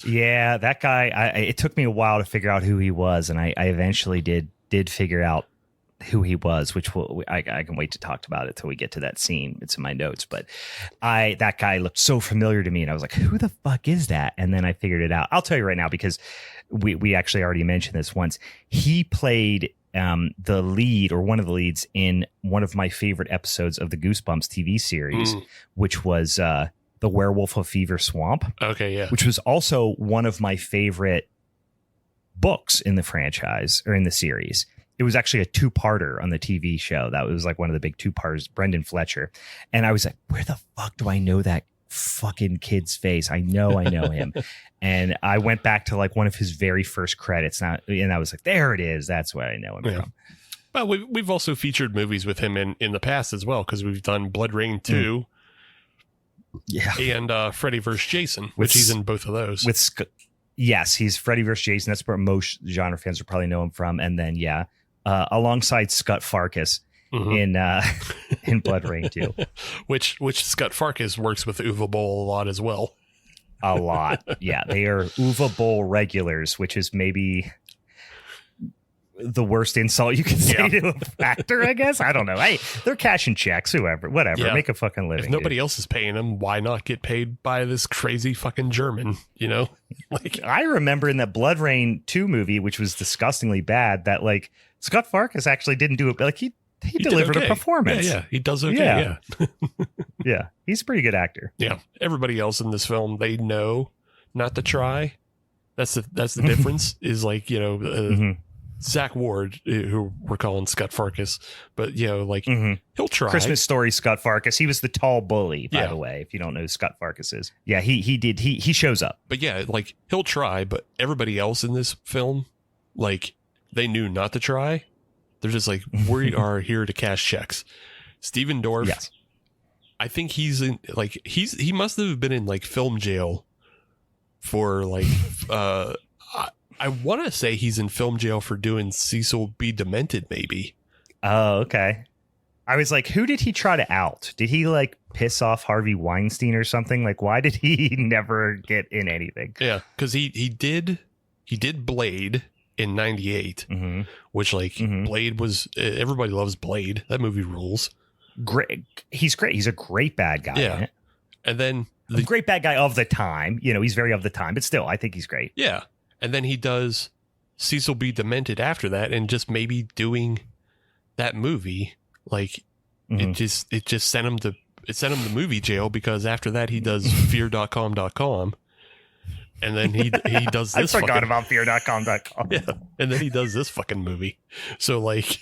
Yeah, that guy, it took me a while to figure out who he was, and I eventually did figure out who he was, which I can wait to talk about it till we get to that scene. It's in my notes, but that guy looked so familiar to me, and I was like, who the fuck is that? And then I figured it out. I'll tell you right now, because we actually already mentioned this once. He played the lead, or one of the leads, in one of my favorite episodes of the Goosebumps TV series, which was The Werewolf of Fever Swamp. Okay, yeah. Which was also one of my favorite books in the franchise, or in the series. It was actually a two-parter on the TV show. That was like one of the big two-parters, Brendan Fletcher. And I was like, where the fuck do I know that fucking kid's face? I know him. And I went back to like one of his very first credits. And I was like, there it is. That's where I know him from. Well, we've also featured movies with him in the past as well, because we've done Blood Rain 2. Yeah. And Freddy vs. Jason, which he's in both of those. Yes, he's Freddy vs. Jason. That's where most genre fans will probably know him from. And then, alongside Scott Farkus in Blood Rain 2. which Scott Farkus works with Uwe Boll a lot as well. A lot. Yeah, they are Uwe Boll regulars, which is maybe the worst insult you can say to an actor, I guess. I don't know. Hey, they're cashing checks, whatever. Make a fucking living. If nobody else is paying them, why not get paid by this crazy fucking German, Like, I remember in that Blood Rain 2 movie, which was disgustingly bad, that like Scott Farkus actually didn't do it. Like he delivered a performance. Yeah, he does okay. Yeah. Yeah, he's a pretty good actor. Yeah. Everybody else in this film, they know not to try. That's the difference. Is like, Zach Ward, who we're calling Scott Farkus, but he'll try. Christmas Story Scott Farkus. He was the tall bully, by the way, if you don't know who Scott Farkus is. Yeah, he shows up. But yeah, like he'll try, but everybody else in this film, like they knew not to try. They're just like, we are here to cash checks. Stephen Dorff. Yes. I think he must have been in like film jail for like, I want to say he's in film jail for doing Cecil B. Demented, maybe. Oh, okay. I was like, who did he try to out? Did he like piss off Harvey Weinstein or something? Like, why did he never get in anything? Yeah, because he did Blade in '98, which Blade was, everybody loves Blade. That movie rules. Great. He's great. He's a great bad guy. Yeah. And then a great bad guy of the time. He's very of the time, but still, I think he's great. Yeah. And then he does Cecil B. Demented after that, and just maybe doing that movie, like it just sent him to movie jail, because after that he does fear.com.com, And then he does this. I forgot about fear.com.com. Yeah, and then he does this fucking movie. So like,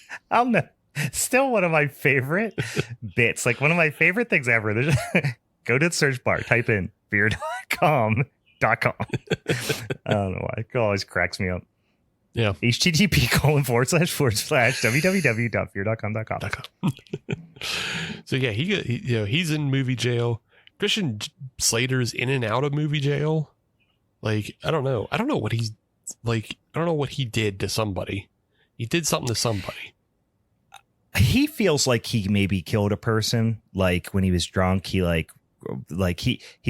still one of my favorite bits. Like one of my favorite things ever. Go to the search bar, type in fear.com.com. I don't know why. It always cracks me up. Yeah. http://www.fear.com.com. So yeah, he's in movie jail. Christian Slater's in and out of movie jail. Like, I don't know what he's like. I don't know what he did to somebody. He did something to somebody. He feels like he maybe killed a person. Like when he was drunk, he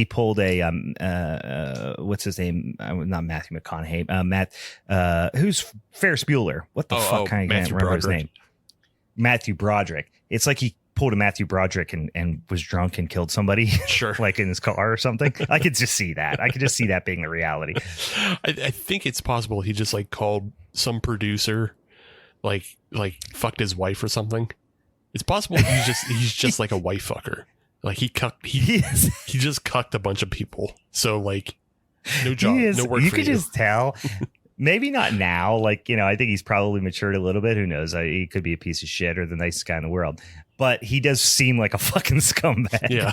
pulled a what's his name? Not Matthew McConaughey. Who's Ferris Bueller? What the fuck? I can't remember his name. Matthew Broderick. It's like he pulled a Matthew Broderick and was drunk and killed somebody. Sure. Like in his car or something. I could just see that. I could just see that being the reality. I think it's possible he just like called some producer, like fucked his wife or something. It's possible he's just like a wife fucker. Like he just cucked a bunch of people. So like no job, no work. You could just tell. Maybe not now. Like, I think he's probably matured a little bit. Who knows? He could be a piece of shit or the nicest guy in the world. But he does seem like a fucking scumbag. Yeah.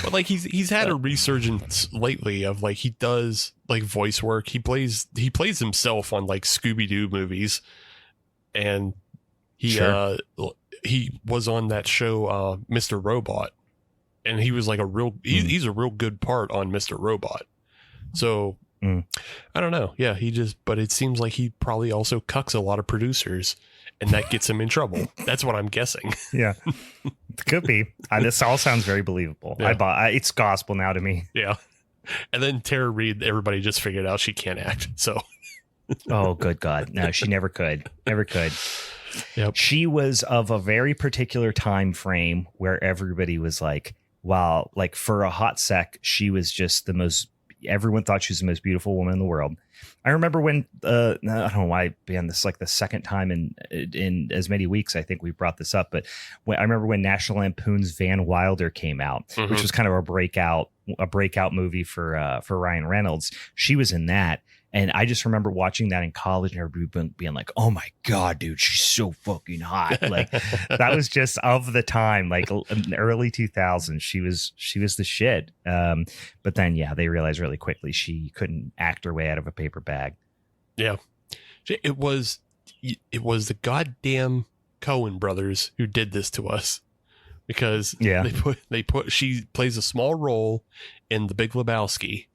But like he's had a resurgence lately of like he does like voice work. He plays himself on like Scooby-Doo movies. And he was on that show Mr. Robot. And he was like he's a real good part on Mr. Robot. So I don't know. Yeah, but it seems like he probably also cucks a lot of producers, and that gets him in trouble. That's what I'm guessing. Yeah, it could be. This all sounds very believable. Yeah. It's gospel now to me. Yeah. And then Tara Reid, everybody just figured out she can't act. So. Oh, good God. No, she never could. Never could. Yep. She was of a very particular time frame where everybody was like, wow, like for a hot sec, she was just everyone thought she was the most beautiful woman in the world. I remember when, I don't know why, man, this is like the second time in as many weeks, I think we brought this up, but I remember when National Lampoon's Van Wilder came out, which was kind of a breakout movie for Ryan Reynolds. She was in that. And I just remember watching that in college and everybody being like, oh my God, dude, she's so fucking hot. Like that was just of the time, like in the early 2000s, she was the shit. But then, yeah, they realized really quickly she couldn't act her way out of a paper bag. Yeah. It was the goddamn Coen brothers who did this to us because she plays a small role in The Big Lebowski.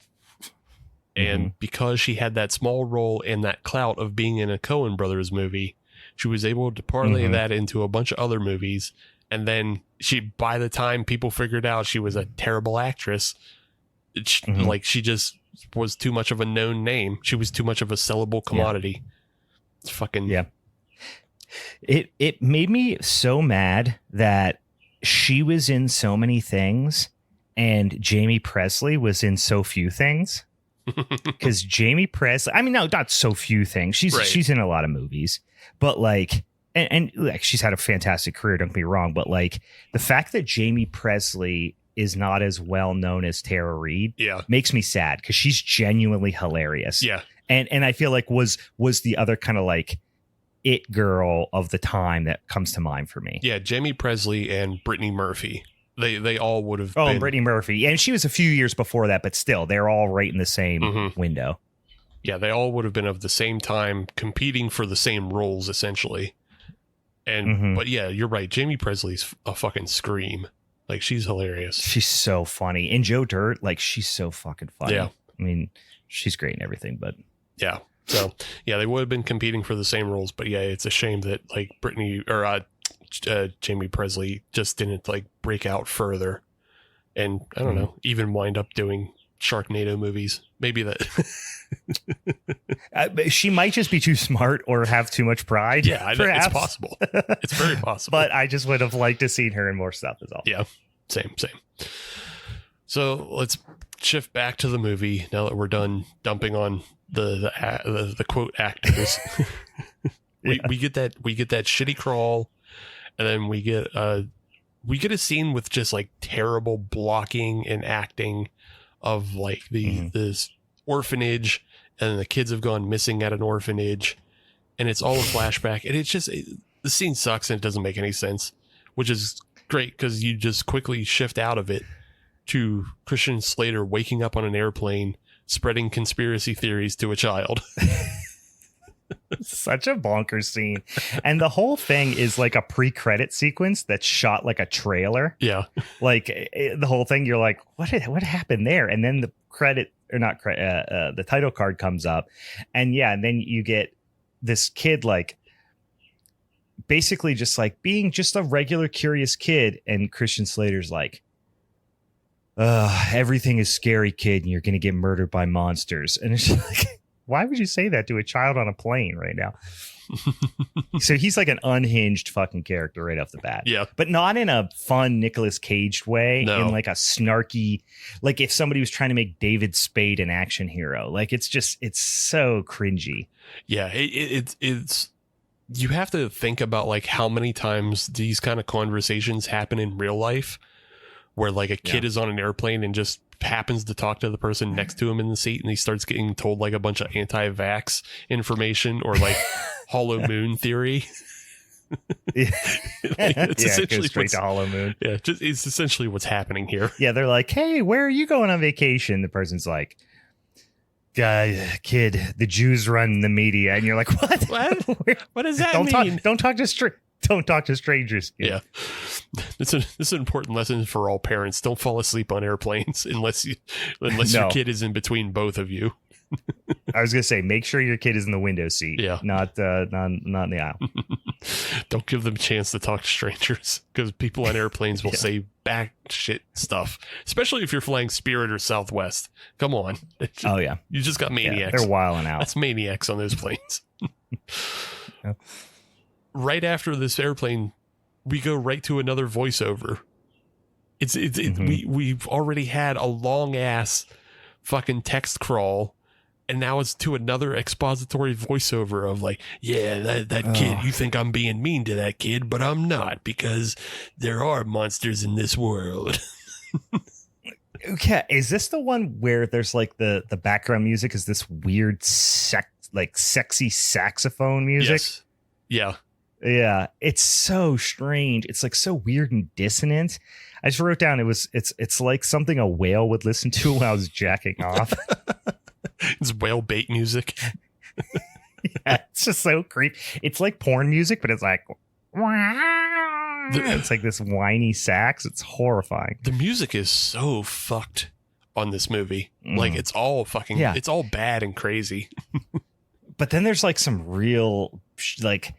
And because she had that small role and that clout of being in a Coen Brothers movie, she was able to parlay that into a bunch of other movies. And then by the time people figured out she was a terrible actress, like she just was too much of a known name. She was too much of a sellable commodity. It's fucking. Yeah. It made me so mad that she was in so many things and Jamie Presley was in so few things. Because Jamie Presley, I mean, no, not so few things. She's in a lot of movies, but like, and like she's had a fantastic career. Don't get me wrong, but like the fact that Jamie Presley is not as well known as Tara Reid, makes me sad because she's genuinely hilarious. Yeah, and I feel like was the other kind of like it girl of the time that comes to mind for me. Yeah, Jamie Presley and Brittany Murphy. They all would have been. And Brittany Murphy. And she was a few years before that, but still, they're all right in the same window. Yeah, they all would have been of the same time, competing for the same roles, essentially. And but yeah, you're right. Jamie Presley's a fucking scream. Like, she's hilarious. She's so funny. And Joe Dirt, like, she's so fucking funny. Yeah. I mean, she's great and everything, but... Yeah. So, yeah, they would have been competing for the same roles, but yeah, it's a shame that, like, Jamie Presley just didn't like break out further, and I don't know, even wind up doing Sharknado movies. Maybe that she might just be too smart or have too much pride. Yeah, I know, it's possible. It's very possible. But I just would have liked to seen her in more stuff. Is all. Yeah, same. So let's shift back to the movie now that we're done dumping on the quote actors. we get that shitty crawl. And then we get a scene with just like terrible blocking and acting of like this orphanage, and the kids have gone missing at an orphanage, and it's all a flashback, and it's just the scene sucks and it doesn't make any sense, which is great because you just quickly shift out of it to Christian Slater waking up on an airplane spreading conspiracy theories to a child. Such a bonkers scene. And the whole thing is like a pre-credit sequence that's shot like a trailer. Yeah. Like the whole thing, you're like, what happened there? And then the the title card comes up, and and then you get this kid like basically just like being just a regular curious kid, and Christian Slater's like, everything is scary, kid, and you're gonna get murdered by monsters. And it's just like, why would you say that to a child on a plane right now? So he's like an unhinged fucking character right off the bat. Yeah. But not in a fun Nicolas Caged way. No. In like a snarky, like if somebody was trying to make David Spade an action hero. Like it's so cringy. Yeah. It's you have to think about like how many times these kind of conversations happen in real life, where like a kid is on an airplane and just happens to talk to the person next to him in the seat, and he starts getting told like a bunch of anti-vax information or like hollow moon theory. It's essentially straight to hollow moon. Yeah, it's essentially what's happening here. Yeah, they're like, hey, where are you going on vacation? The person's like, kid, the Jews run the media. And you're like, what? What does that mean? Don't talk to strangers. Kid. Yeah. This is an important lesson for all parents. Don't fall asleep on airplanes unless your kid is in between both of you. I was gonna say, make sure your kid is in the window seat. Yeah. Not in the aisle. Don't give them a chance to talk to strangers, because people on airplanes will say back shit stuff, especially if you're flying Spirit or Southwest. Come on. Oh yeah. You just got maniacs. Yeah, they're wilding out. That's maniacs on those planes. Right after this airplane, we go right to another voiceover. We've already had a long ass fucking text crawl, and now it's to another expository voiceover of like, that kid, you think I'm being mean to that kid, but I'm not, because there are monsters in this world. Okay, is this the one where there's like the background music is this weird sexy saxophone music? Yes. Yeah. Yeah, it's so strange. It's like so weird and dissonant. I just wrote down it's like something a whale would listen to when I was jacking off. It's whale bait music. Yeah, it's just so creepy. It's like porn music, but it's like it's like this whiny sax. It's horrifying. The music is so fucked on this movie. Like it's all fucking it's all bad and crazy. But then there's like some real like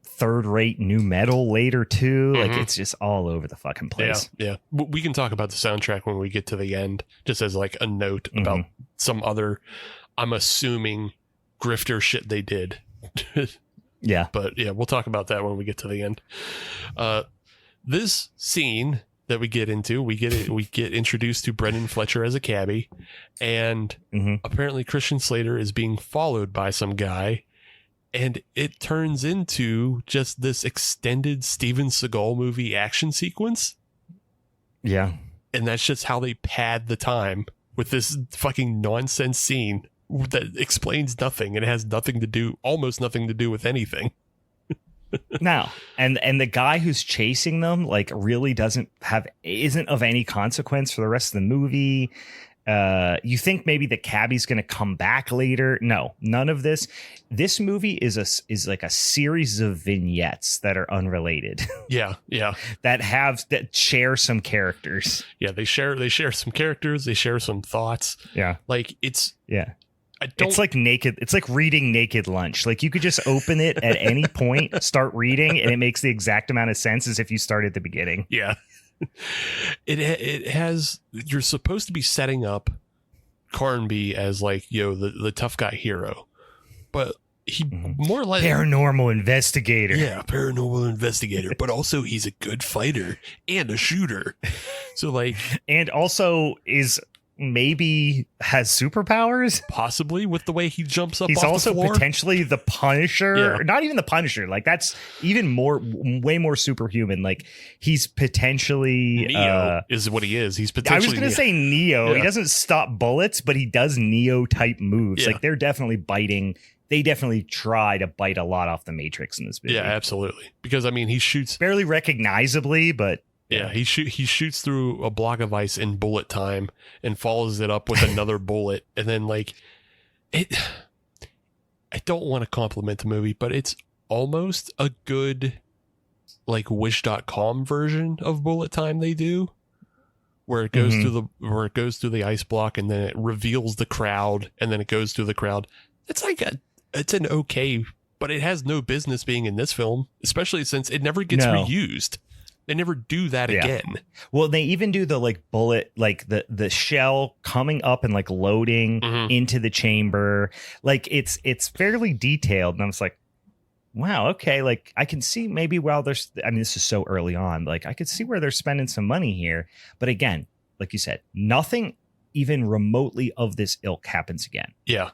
third-rate new metal later too. Like it's just all over the fucking place. Yeah. We can talk about the soundtrack when we get to the end, just as like a note about some other, I'm assuming, grifter shit they did. Yeah. But yeah, we'll talk about that when we get to the end. This scene that we get into, we get introduced to Brendan Fletcher as a cabbie, and apparently Christian Slater is being followed by some guy. And it turns into just this extended Steven Seagal movie action sequence. Yeah. And that's just how they pad the time with this fucking nonsense scene that explains nothing and has almost nothing to do with anything. No. And the guy who's chasing them like really isn't of any consequence for the rest of the movie. You think maybe the cabbie's going to come back later? No, none of this. This movie is like a series of vignettes that are unrelated. Yeah. that share some characters. Yeah, they share some characters. They share some thoughts. Yeah, like it's it's like naked. It's like reading Naked Lunch. Like you could just open it at any point, start reading, and it makes the exact amount of sense as if you start at the beginning. Yeah. It has, you're supposed to be setting up Carnby as like, the tough guy hero, but he more or less paranormal investigator. Yeah, paranormal investigator, but also he's a good fighter and a shooter. So like, and also is maybe has superpowers. Possibly with the way he jumps up. He's off also the floor. potentially the Punisher. Yeah. Not even the Punisher. Like that's even way more superhuman. Like he's potentially Neo is what he is. He's potentially. I was going to say Neo. Yeah. He doesn't stop bullets, but he does Neo type moves. Yeah. Like they're definitely biting. They definitely try to bite a lot off the Matrix in this movie. Yeah, absolutely. Because I mean, he shoots barely recognizably, but. Yeah, he shoots through a block of ice in bullet time and follows it up with another bullet, and then like it. I don't want to compliment the movie, but it's almost a good like Wish.com version of bullet time they do, where it goes through the ice block and then it reveals the crowd and then it goes through the crowd. It's like it's an okay, but it has no business being in this film, especially since it never gets reused. They never do that again. Well, they even do the like bullet, like the shell coming up and like loading into the chamber. Like it's fairly detailed. And I was like, wow, okay. Like I can see maybe while there's, I mean, this is so early on, like I could see where they're spending some money here. But again, like you said, nothing even remotely of this ilk happens again. Yeah.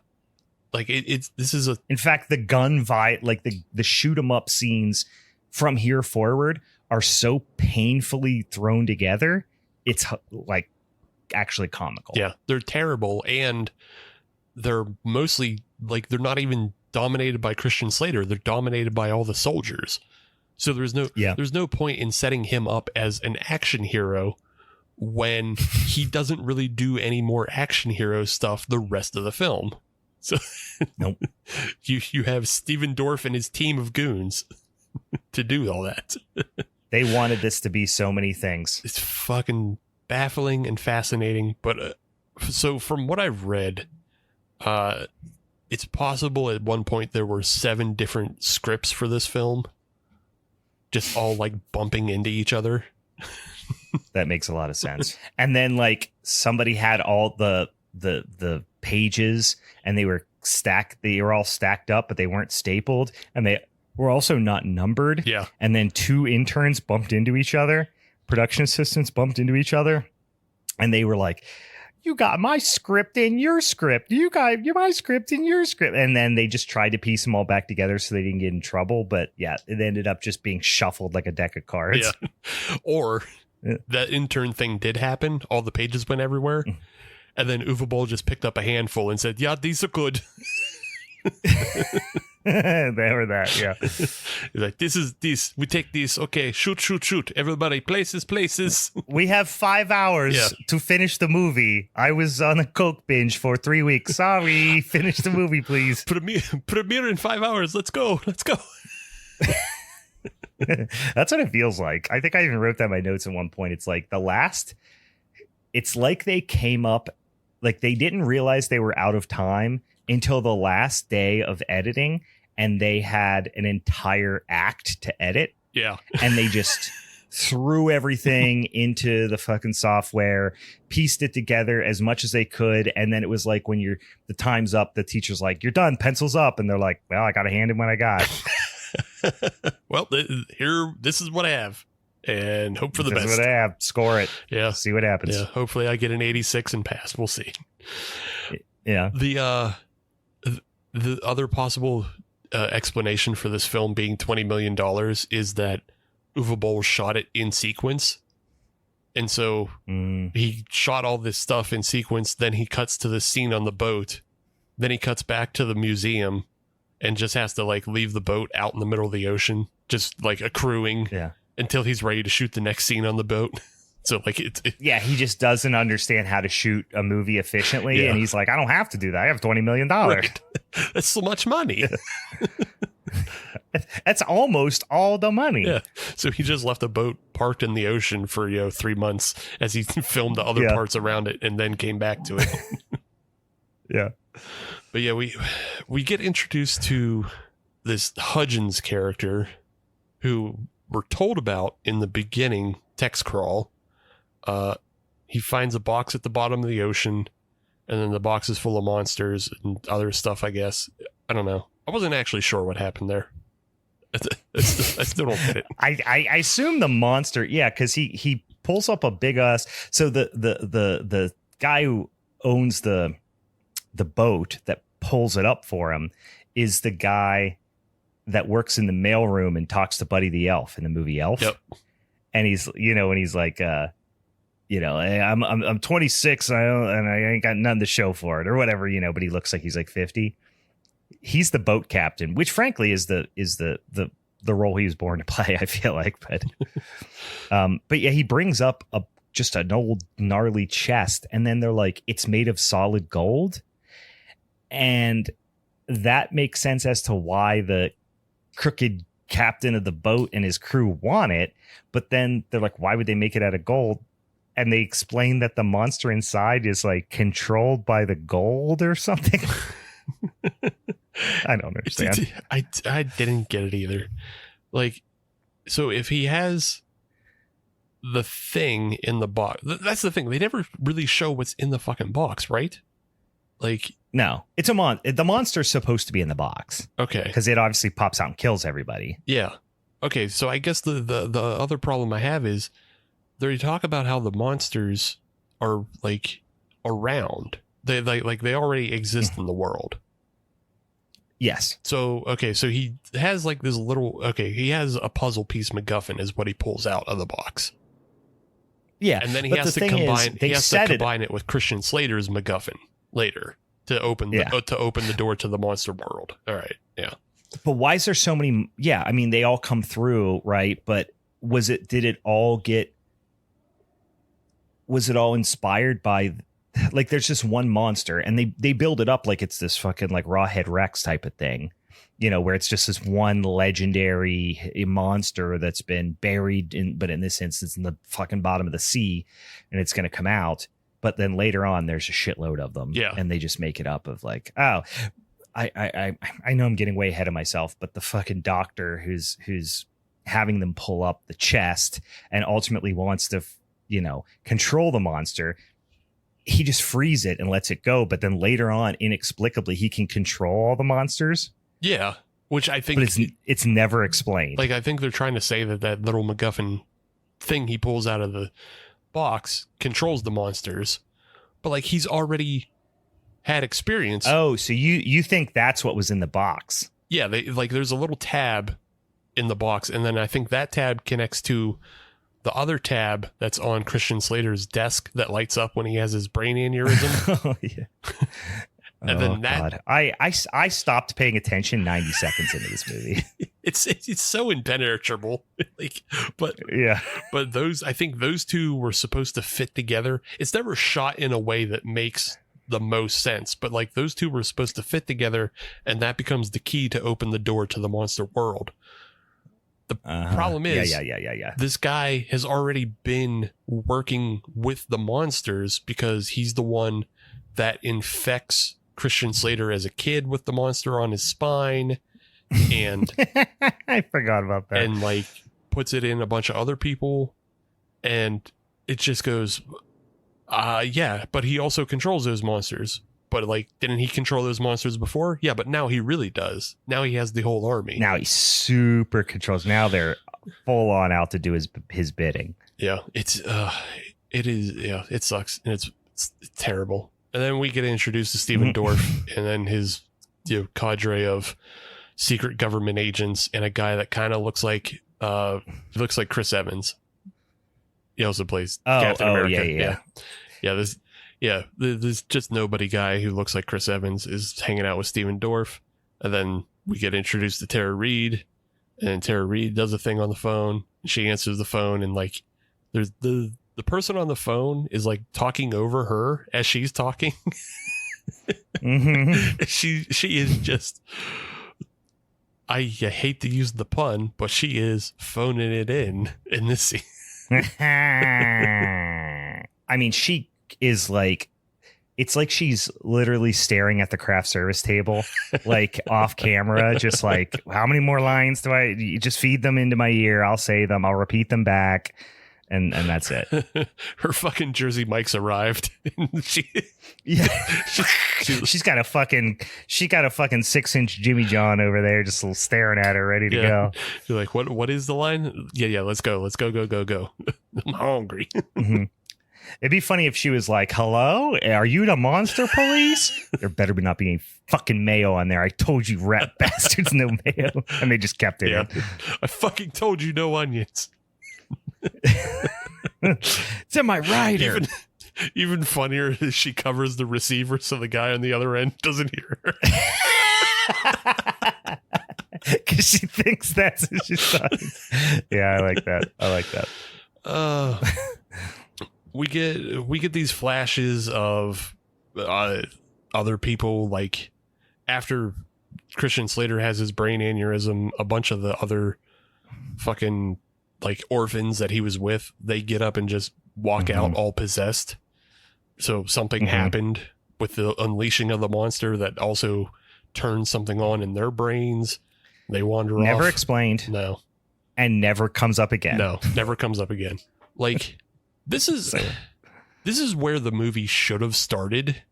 Like in fact, the gun like the shoot 'em up scenes from here forward are so painfully thrown together. It's like actually comical. Yeah, they're terrible. And they're mostly like, they're not even dominated by Christian Slater. They're dominated by all the soldiers. So there's no point in setting him up as an action hero when he doesn't really do any more action hero stuff the rest of the film. So nope. you have Stephen Dorff and his team of goons to do all that. They wanted this to be so many things. It's fucking baffling and fascinating. But so from what I've read, it's possible at one point there were 7 different scripts for this film, just all like bumping into each other. That makes a lot of sense. And then like somebody had all the pages and they were all stacked up, but they weren't stapled, and they were also not numbered. Yeah. And then 2 interns bumped into each other. Production assistants bumped into each other. And they were like, you got my script in your script. You got my script in your script. And then they just tried to piece them all back together so they didn't get in trouble. But yeah, it ended up just being shuffled like a deck of cards. Yeah. Or that intern thing did happen. All the pages went everywhere. And then Uwe Boll just picked up a handful and said, yeah, these are good. They were that, yeah. He's like, this is this. We take this. Okay, shoot. Everybody, places. We have 5 hours to finish the movie. I was on a coke binge for 3 weeks. Sorry, finish the movie, please. Premiere in 5 hours. Let's go. That's what it feels like. I think I even wrote that in my notes at one point. It's like it's like they came up, like they didn't realize they were out of time until the last day of editing, and they had an entire act to edit. Yeah. And they just threw everything into the fucking software, pieced it together as much as they could. And then it was like when the time's up, the teacher's like, you're done, pencil's up. And they're like, well, I got to hand in what I got. Well, this is what I have. And hope for the best. This is what I have. Score it. Yeah. See what happens. Yeah. Hopefully I get an 86 and pass. We'll see. Yeah. The other possible explanation for this film being $20 million is that Uwe Boll shot it in sequence. And so he shot all this stuff in sequence. Then he cuts to the scene on the boat. Then he cuts back to the museum and just has to like leave the boat out in the middle of the ocean, just like accruing until he's ready to shoot the next scene on the boat. So like he just doesn't understand how to shoot a movie efficiently. And he's like, I don't have to do that. I have $20 million. Right. That's so much money. That's almost all the money. Yeah. So he just left a boat parked in the ocean for 3 months as he filmed the other parts around it and then came back to it. Yeah. But yeah, we get introduced to this Hudgens character who we're told about in the beginning text crawl. He finds a box at the bottom of the ocean, and then the box is full of monsters and other stuff, I guess. I don't know. I wasn't actually sure what happened there. I still don't get it. I assume the monster, because he pulls up a big ass. So the guy who owns the boat that pulls it up for him is the guy that works in the mailroom and talks to Buddy the Elf in the movie Elf. Yep. And he's, and he's like, hey, I'm 26 and I ain't got nothing to show for it or whatever, but he looks like he's like 50. He's the boat captain, which frankly is the role he was born to play, I feel like. But yeah, he brings up just an old gnarly chest, and then they're like, it's made of solid gold. And that makes sense as to why the crooked captain of the boat and his crew want it. But then they're like, why would they make it out of gold? And they explain that the monster inside is like controlled by the gold or something. I don't understand. I didn't get it either. Like, so if he has the thing in the box, that's the thing. They never really show what's in the fucking box, right? Like, no, it's the monster's supposed to be in the box. Okay. Because it obviously pops out and kills everybody. Yeah. Okay. So I guess the other problem I have is they talk about how the monsters are like around. They they already exist in the world. Yes. So, okay. So he has like this little, he has a puzzle piece MacGuffin is what he pulls out of the box. Yeah. And then he has to combine it with Christian Slater's MacGuffin later to open the door to the monster world. All right. Yeah. But why is there so many? Yeah. I mean, they all come through, right? But did it all inspired by, like, there's just one monster and they build it up like it's this fucking like Rawhead Rex type of thing, where it's just this one legendary monster that's been buried but in this instance in the fucking bottom of the sea, and it's going to come out. But then later on, there's a shitload of them. Yeah. And they just make it up of like, oh, I know I'm getting way ahead of myself, but the fucking doctor who's having them pull up the chest and ultimately wants to, control the monster, he just frees it and lets it go. But then later on, inexplicably, he can control all the monsters. Yeah. Which I think. But it's never explained. Like, I think they're trying to say that little MacGuffin thing he pulls out of the box controls the monsters, but like he's already had experience. Oh, so you think that's what was in the box? Yeah, there's a little tab in the box, and then I think that tab connects to the other tab that's on Christian Slater's desk that lights up when he has his brain aneurysm. Oh yeah. And then God. I stopped paying attention 90 seconds into this movie. It's so impenetrable. But I think those two were supposed to fit together. It's never shot in a way that makes the most sense, but like those two were supposed to fit together, and that becomes the key to open the door to the monster world. The problem is, this guy has already been working with the monsters because he's the one that infects Christian Slater as a kid with the monster on his spine, and I forgot about that, and like puts it in a bunch of other people, and it just goes, but he also controls those monsters. But like, didn't he control those monsters before? Yeah, but now he really does. Now he has the whole army. Now he super controls. Now they're full on out to do his bidding. Yeah, it sucks, and it's terrible. And then we get introduced to Stephen Dorff and then his cadre of secret government agents and a guy that kind of looks like Chris Evans. He also plays Captain America. There's just nobody guy who looks like Chris Evans is hanging out with Stephen Dorff. And then we get introduced to Tara Reid, and Tara Reid does a thing on the phone. She answers the phone, and like there's the person on the phone is like talking over her as she's talking. She is just, I hate to use the pun, but she is phoning it in this scene. I mean, she is like, it's like she's literally staring at the craft service table, like off camera, just like, how many more lines do you just feed them into my ear? I'll say them. I'll repeat them back. And that's it. Her fucking Jersey Mike's arrived. She's got a fucking 6-inch Jimmy John over there, just staring at her, ready to go. You're like, what is the line? Yeah, let's go. Let's go. I'm hungry. It'd be funny if she was like, hello, are you the monster police? There better be not be any fucking mayo on there. I told you, rat bastards, no mayo. And they just kept it in. I fucking told you no onions. It's in my rider. Even funnier is she covers the receiver so the guy on the other end doesn't hear her. Because she thinks that's what she's talking. Yeah, I like that. We get these flashes of other people, like after Christian Slater has his brain aneurysm, a bunch of the other fucking like orphans that he was with, they get up and just walk out all possessed. So something happened with the unleashing of the monster that also turns something on in their brains. They wander off. Never explained. No. And never comes up again. No, never comes up again. Like, this is where the movie should have started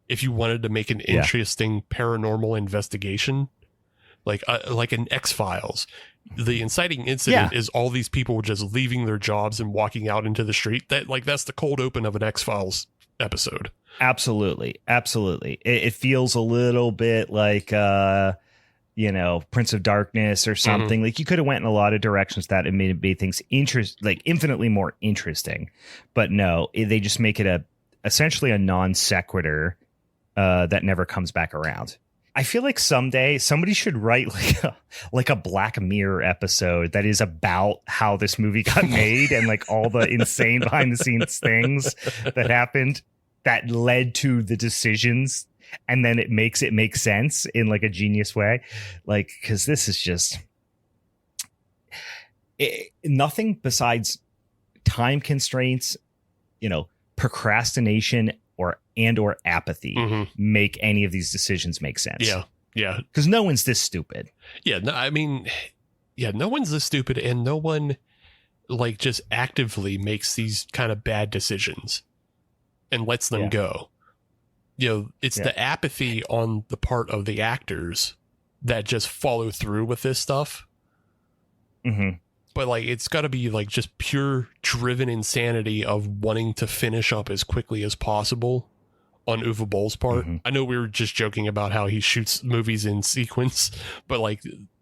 if you wanted to make an interesting paranormal investigation. Like an X-Files. The inciting incident is all these people just leaving their jobs and walking out into the street. That's the cold open of an X-Files episode. Absolutely. It feels a little bit like Prince of Darkness or something. Like you could have went in a lot of directions that it made things infinitely more interesting. But no, they just make it essentially a non sequitur that never comes back around. I feel like someday somebody should write like a Black Mirror episode that is about how this movie got made and like all the insane behind the scenes things that happened that led to the decisions. And then it makes it make sense in like a genius way. Like, because this is just nothing besides time constraints, procrastination or apathy make any of these decisions make sense. Yeah. Because no one's this stupid. Yeah. No, I mean, no one's this stupid, and no one like just actively makes these kind of bad decisions and lets them go. It's the apathy on the part of the actors that just follow through with this stuff. But like, it's got to be like just pure driven insanity of wanting to finish up as quickly as possible on Uwe Boll's part. I know we were just joking about how he shoots movies in sequence, but like,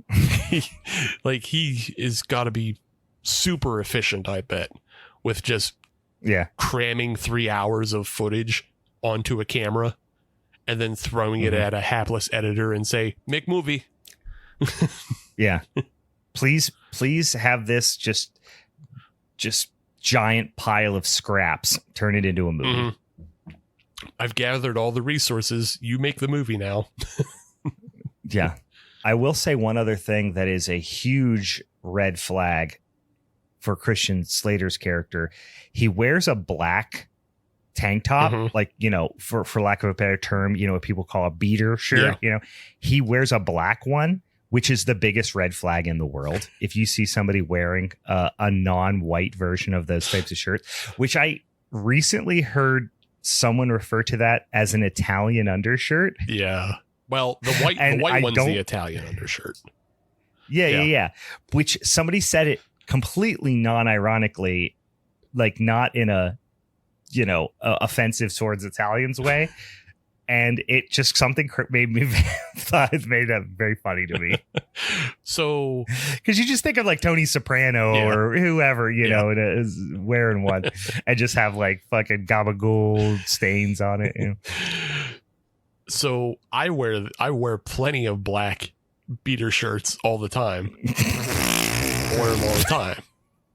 he is got to be super efficient, I bet, with just cramming 3 hours of footage onto a camera and then throwing it at a hapless editor and say, make movie. Please have this just giant pile of scraps, turn it into a movie. I've gathered all the resources. You make the movie now. Yeah. I will say one other thing that is a huge red flag for Christian Slater's character. He wears a black tank top, like, for lack of a better term, what people call a beater shirt. He wears a black one, which is the biggest red flag in the world. If you see somebody wearing a non-white version of those types of shirts, which I recently heard someone refer to that as an Italian undershirt. Yeah. Well, the white one's the Italian undershirt. Yeah. Which somebody said it completely non-ironically, like not in a, offensive towards Italians way. And it just something made that very funny to me. So, because you just think of like Tony Soprano or whoever, is wearing one and just have like fucking gabagool stains on it. So I wear plenty of black beater shirts all the time. I wear them all the time.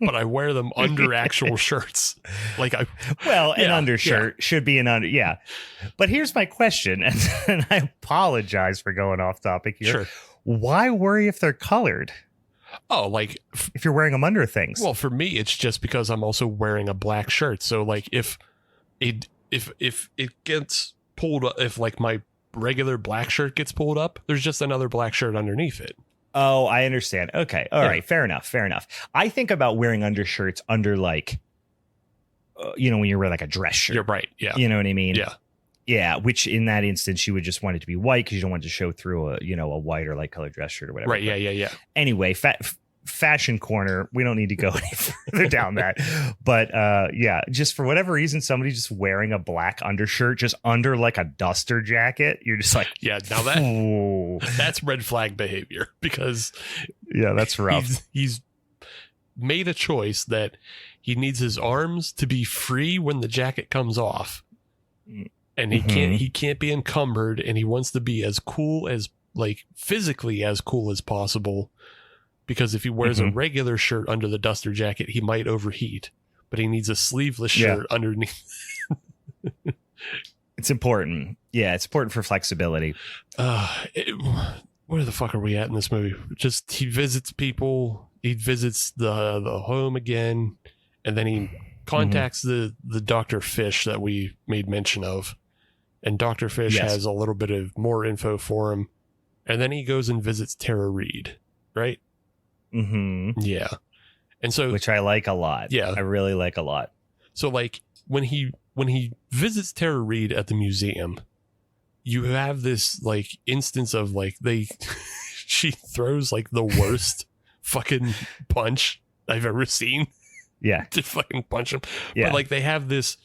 But I wear them under actual shirts. An undershirt should be an under. Yeah. But here's my question. And I apologize for going off topic here. Sure. Why worry if they're colored? Oh, like if you're wearing them under things. Well, for me, it's just because I'm also wearing a black shirt. So like if it gets pulled up, if like my regular black shirt gets pulled up, there's just another black shirt underneath it. Oh, I understand. Okay. All right. Fair enough. I think about wearing undershirts under like, when you wear like a dress shirt. You're right. Yeah. You know what I mean? Yeah. Yeah. Which in that instance, you would just want it to be white because you don't want it to show through a white or light colored dress shirt or whatever. Right. Yeah. Anyway, fashion corner. We don't need to go any further down that. But yeah, just for whatever reason, somebody just wearing a black undershirt just under like a duster jacket. You're just like, yeah, now that's red flag behavior, because yeah, that's rough. He's made a choice that he needs his arms to be free when the jacket comes off, and he can't be encumbered, and he wants to be as cool as, like, physically as cool as possible, because if he wears a regular shirt under the duster jacket, he might overheat, but he needs a sleeveless shirt underneath. It's important. Yeah, it's important for flexibility. Where the fuck are we at in this movie? Just, he visits people, he visits the home again, and then he contacts the Dr. Fish that we made mention of, and Dr. Fish has a little bit of more info for him, and then he goes and visits Tara Reid, right? Yeah. And so, which I like a lot. Yeah, I really like a lot. So, like, when he visits Tara Reid at the museum, you have this, like, instance of, like, she throws, like, the worst fucking punch I've ever seen. Yeah. To fucking punch him. Yeah. But, like, they have this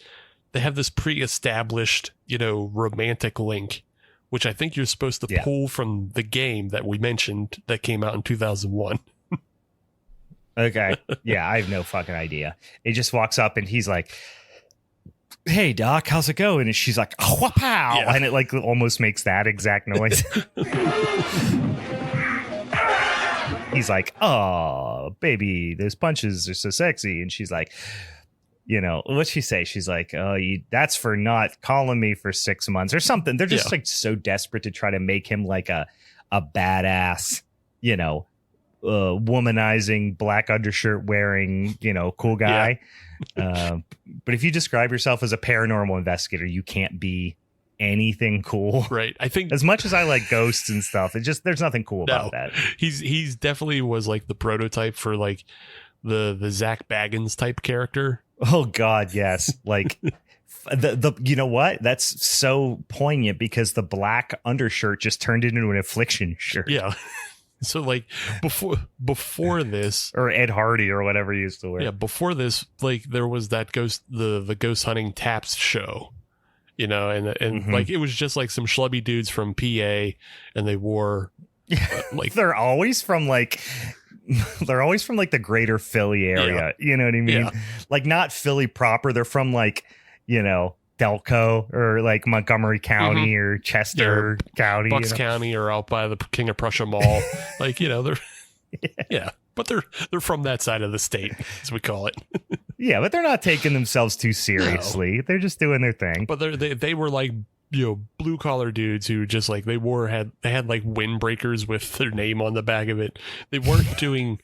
pre-established, romantic link, which I think you're supposed to pull from the game that we mentioned that came out in 2001. Okay. Yeah, I have no fucking idea. He just walks up and he's like, "Hey, Doc, how's it going?" And she's like, "Oh, wow." Yeah. And it, like, almost makes that exact noise. He's like, "Oh, baby, those punches are so sexy." And she's like, what'd she say? She's like, "Oh, that's for not calling me for 6 months," or something. They're just like so desperate to try to make him like a badass, womanizing, black undershirt wearing, cool guy. Yeah. But if you describe yourself as a paranormal investigator, you can't be anything cool, right? I think, as much as I like ghosts and stuff, there's nothing cool about that. He's definitely was like the prototype for, like, the Zach Baggins type character. Oh God, yes. Like, the you know what? That's so poignant, because the black undershirt just turned into an Affliction shirt. Yeah. So, like, before this, or Ed Hardy or whatever he used to wear. Yeah, before this, like, there was that the ghost hunting taps show, and like, it was just like some schlubby dudes from PA, and they wore like they're always from like the greater Philly area. You know what I mean? Yeah. Like, not Philly proper. They're from, like, Delco or like Montgomery County or Chester County, Bucks County, or out by the King of Prussia Mall. Like, they're but they're from that side of the state, as we call it. Yeah, but they're not taking themselves too seriously. No. They're just doing their thing. But they were like, blue collar dudes who just, like, they had like windbreakers with their name on the back of it. They weren't doing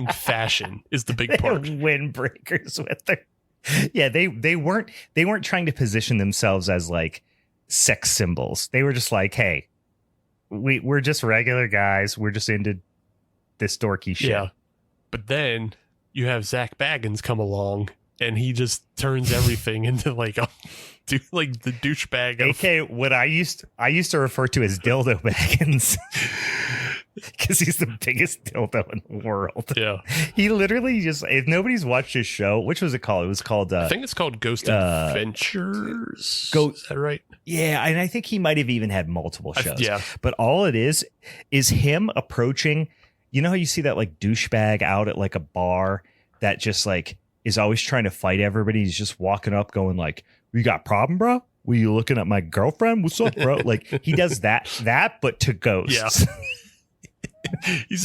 fashion is the big part. Windbreakers with their. Yeah, they weren't trying to position themselves as, like, sex symbols. They were just like, "Hey, we're just regular guys. We're just into this dorky shit." Yeah. But then you have Zach Baggins come along, and he just turns everything into, like, the douchebag. AK, what I used to refer to as Dildo Baggins. Because he's the biggest dildo in the world. Yeah. He literally just, if nobody's watched his show, which was it called? It was called, I think it's called Ghost Adventures. Is that right? Yeah. And I think he might have even had multiple shows. Yeah. But all it is him approaching, how you see that, like, douchebag out at, like, a bar that just, like, is always trying to fight everybody. He's just walking up going, like, "You got a problem, bro? Were you looking at my girlfriend? What's up, bro?" Like, he does that, but to ghosts. Yeah. He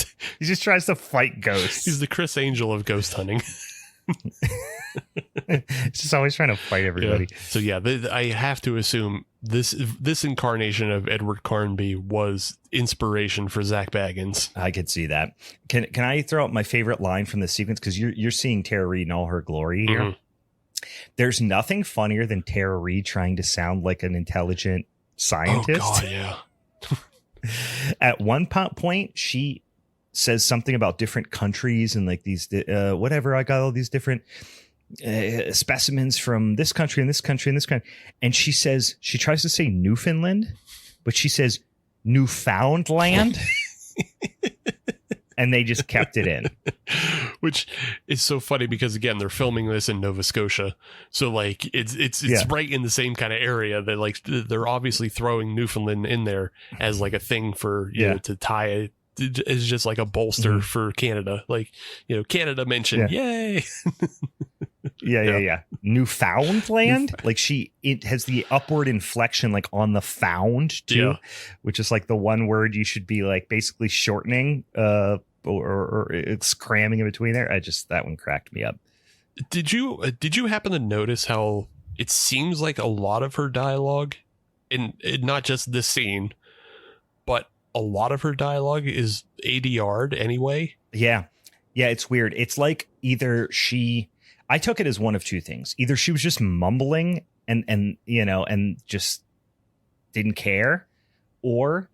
just tries to fight ghosts. He's the Chris Angel of ghost hunting. He's just always trying to fight everybody. Yeah. So yeah, I have to assume this incarnation of Edward Carnby was inspiration for Zach Baggins. I could see that. Can I throw out my favorite line from the sequence? Because you're seeing Tara Reid in all her glory here. Mm-hmm. There's nothing funnier than Tara Reid trying to sound like an intelligent scientist. Oh God, yeah. At one point, she says something about different countries and, like, these whatever. I got all these different specimens from this country and this country and this country, and she tries to say Newfoundland, but she says Newfoundland. And they just kept it in. Which is so funny because, again, they're filming this in Nova Scotia. So, like, it's right in the same kind of area that, like, they're obviously throwing Newfoundland in there as, like, a thing for, you know, to tie it. It's just like a bolster for Canada. Like, you know, Canada mentioned, yay. Yeah. Newfoundland, like it has the upward inflection like on the found too, which is like the one word you should be like basically shortening or it's cramming in between there. That one cracked me up. Did you happen to notice how it seems like a lot of her dialogue, and not just this scene, but a lot of her dialogue is ADR'd anyway? Yeah, it's weird. It's like either I took it as one of two things. Either she was just mumbling and you know, and just didn't care, or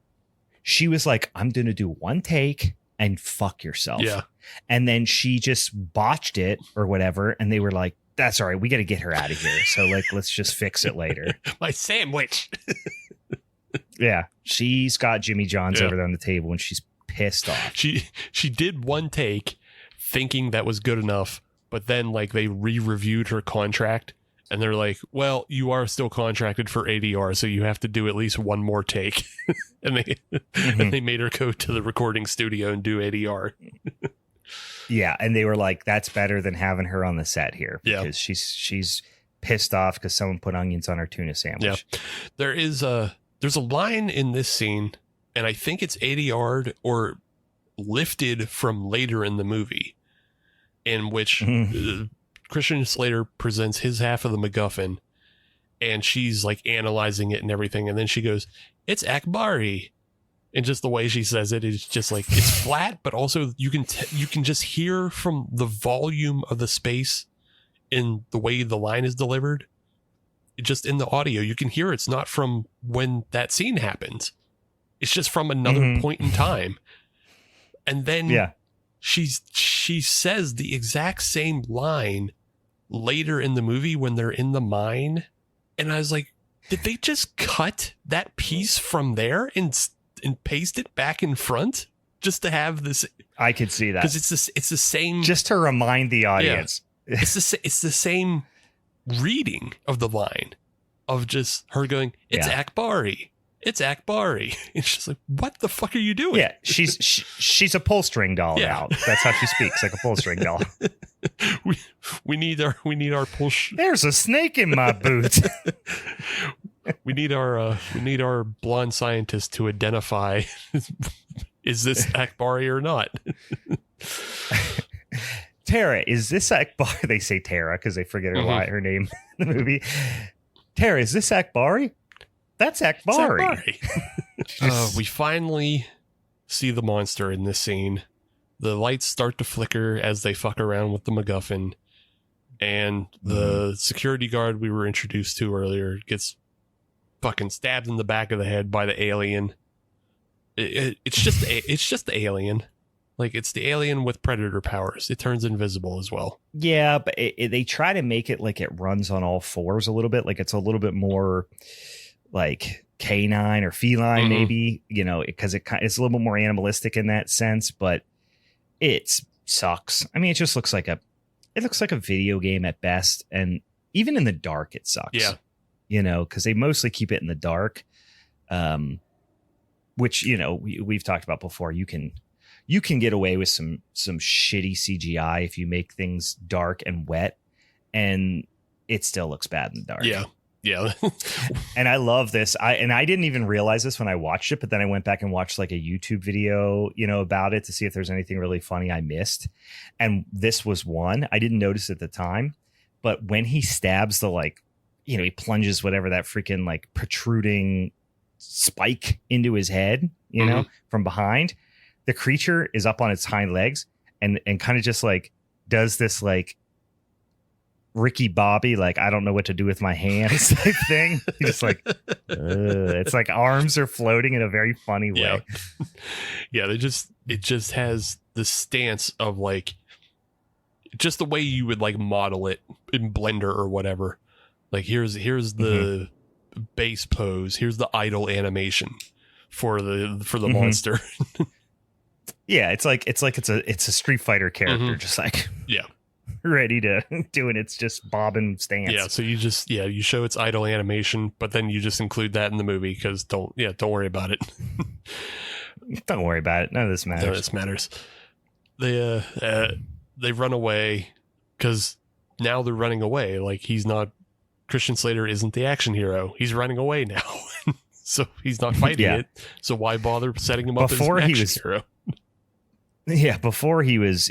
she was like, I'm going to do one take and fuck yourself. Yeah. And then she just botched it or whatever. And they were like, that's all right. We got to get her out of here. So like, let's just fix it later. My sandwich. Yeah. She's got Jimmy John's over there on the table and she's pissed off. She did one take thinking that was good enough. But then, like, they re-reviewed her contract, and they're like, well, you are still contracted for ADR, so you have to do at least one more take. and they made her go to the recording studio and do ADR. Yeah, and they were like, that's better than having her on the set here. Because she's pissed off because someone put onions on her tuna sandwich. Yeah. There's a line in this scene, and I think it's ADR'd or lifted from later in the movie, in which Christian Slater presents his half of the MacGuffin, and she's like analyzing it and everything, and then she goes, "It's Akbari," and just the way she says it is just like, it's flat, but also you can just hear from the volume of the space in the way the line is delivered. Just in the audio, you can hear it's not from when that scene happens. It's just from another point in time, and then she says the exact same line later in the movie when they're in the mine. And I was like, did they just cut that piece from there and paste it back in front just to have this? I could see that. Because it's the same. Just to remind the audience. Yeah, it's the same reading of the line of just her going, "It's Akbari. It's Akbari." It's just like, what the fuck are you doing? Yeah, she's a pull string doll now. That's how she speaks, like a pull string doll. We need our pull. There's a snake in my boot. we need our blonde scientist to identify is this Akbari or not. Tara, is this Akbari? They say Tara because they forget her name in the movie. Tara, is this Akbari? That's Akbari. We finally see the monster in this scene. The lights start to flicker as they fuck around with the MacGuffin, and the security guard we were introduced to earlier gets fucking stabbed in the back of the head by the alien. It's just the alien. Like, it's the alien with predator powers. It turns invisible as well. Yeah, but they try to make it like it runs on all fours a little bit. Like, it's a little bit more like canine or feline, maybe, you know, because it's a little bit more animalistic in that sense, but it sucks. I mean, it just looks like a video game at best, and even in the dark, it sucks. Yeah, you know, because they mostly keep it in the dark, which, you know, we've talked about before. You can get away with some shitty CGI if you make things dark and wet, and it still looks bad in the dark. Yeah. And I love this. I didn't even realize this when I watched it, but then I went back and watched like a YouTube video, you know, about it to see if there's anything really funny I missed. And this was one. I didn't notice at the time, but when he stabs the, like, you know, he plunges whatever that freaking like protruding spike into his head, you know, from behind, the creature is up on its hind legs and kind of just like does this like Ricky Bobby, like, I don't know what to do with my hands type thing. He's just like, it's like arms are floating in a very funny way. Yeah, it just has the stance of like just the way you would like model it in Blender or whatever. Like, here's the base pose, here's the idle animation for the monster. Yeah, it's a Street Fighter character, just like Yeah. ready to do it. It's just bob and stance. Yeah, so you show its idle animation, but then you just include that in the movie because don't worry about it. Don't worry about it. None of this matters. None of this matters. They run away because now they're running away. Like Christian Slater isn't the action hero. He's running away now. So he's not fighting it. So why bother setting him up as an action hero? Yeah, before he was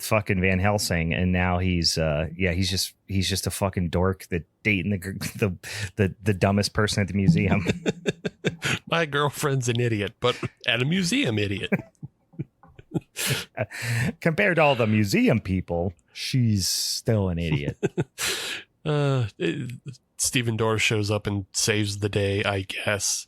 fucking Van Helsing, and now he's just a fucking dork that dating the dumbest person at the museum. My girlfriend's an idiot, but at a museum idiot. Compared to all the museum people, she's still an idiot. Stephen Dorff shows up and saves the day, I guess.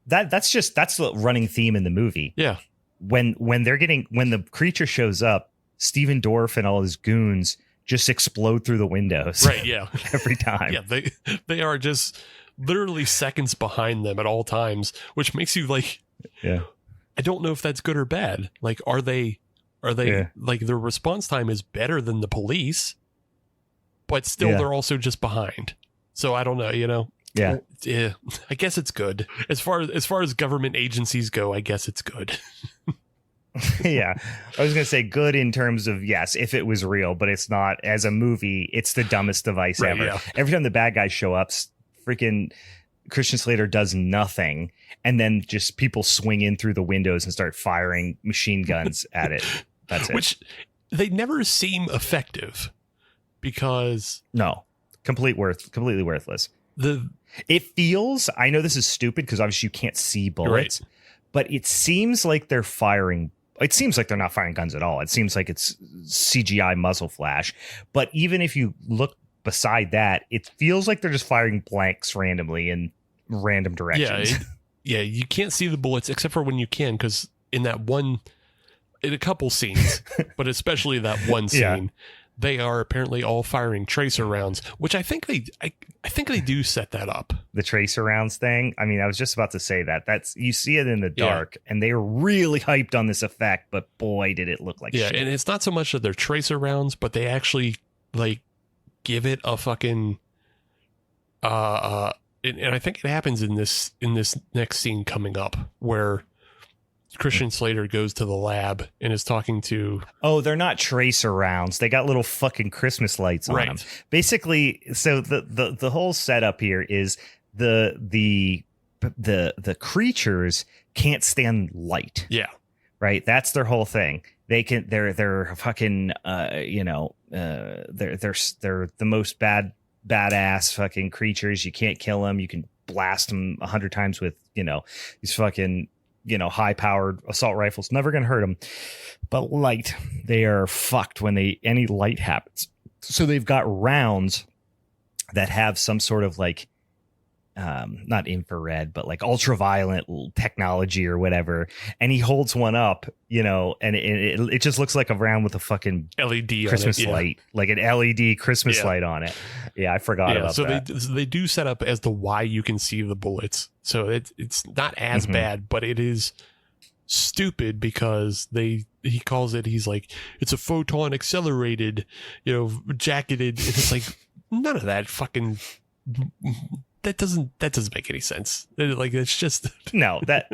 That's the running theme in the movie. Yeah. When the creature shows up, Stephen Dorff and all his goons just explode through the windows. Right, yeah. Every time. Yeah, they are just literally seconds behind them at all times, which makes you like, yeah. I don't know if that's good or bad. Like, are they like their response time is better than the police, but still they're also just behind. So I don't know, Yeah. Yeah. I guess it's good. As far as government agencies go, I guess it's good. Yeah. I was going to say good in terms of, yes, if it was real, but it's not. As a movie, it's the dumbest device ever. Yeah. Every time the bad guys show up, freaking Christian Slater does nothing. And then just people swing in through the windows and start firing machine guns at it. That's it. Which they never seem effective because... No. Completely worthless. It feels, I know this is stupid because obviously you can't see bullets, but it seems like they're firing. It seems like they're not firing guns at all. It seems like it's CGI muzzle flash. But even if you look beside that, it feels like they're just firing blanks randomly in random directions. Yeah, you can't see the bullets except for when you can, because in a couple scenes, but especially that one scene. They are apparently all firing tracer rounds, which I think they do set that up. The tracer rounds thing. I mean, I was just about to say that. You see it in the dark, and they were really hyped on this effect, but boy, did it look like shit. And it's not so much that they're tracer rounds, but they actually like give it a fucking and I think it happens in this next scene coming up where Christian Slater goes to the lab and is talking to... Oh, they're not tracer rounds. They got little fucking Christmas lights on them. Basically, so the whole setup here is the creatures can't stand light. Yeah. Right? That's their whole thing. They're fucking they're the most badass fucking creatures. You can't kill them. You can blast them 100 times with, these fucking high-powered assault rifles. Never gonna hurt them. But light, they are fucked when any light happens. So they've got rounds that have some sort of like not infrared, but like ultraviolet technology or whatever. And he holds one up, and it just looks like a round with a fucking LED Christmas light, like an LED Christmas light on it. Yeah, I forgot about that. So they do set up as to why you can see the bullets. So it's not as bad, but it is stupid because he calls it, he's like, it's a photon accelerated, jacketed. And it's like, none of that fucking... That doesn't make any sense. Like, it's just no, that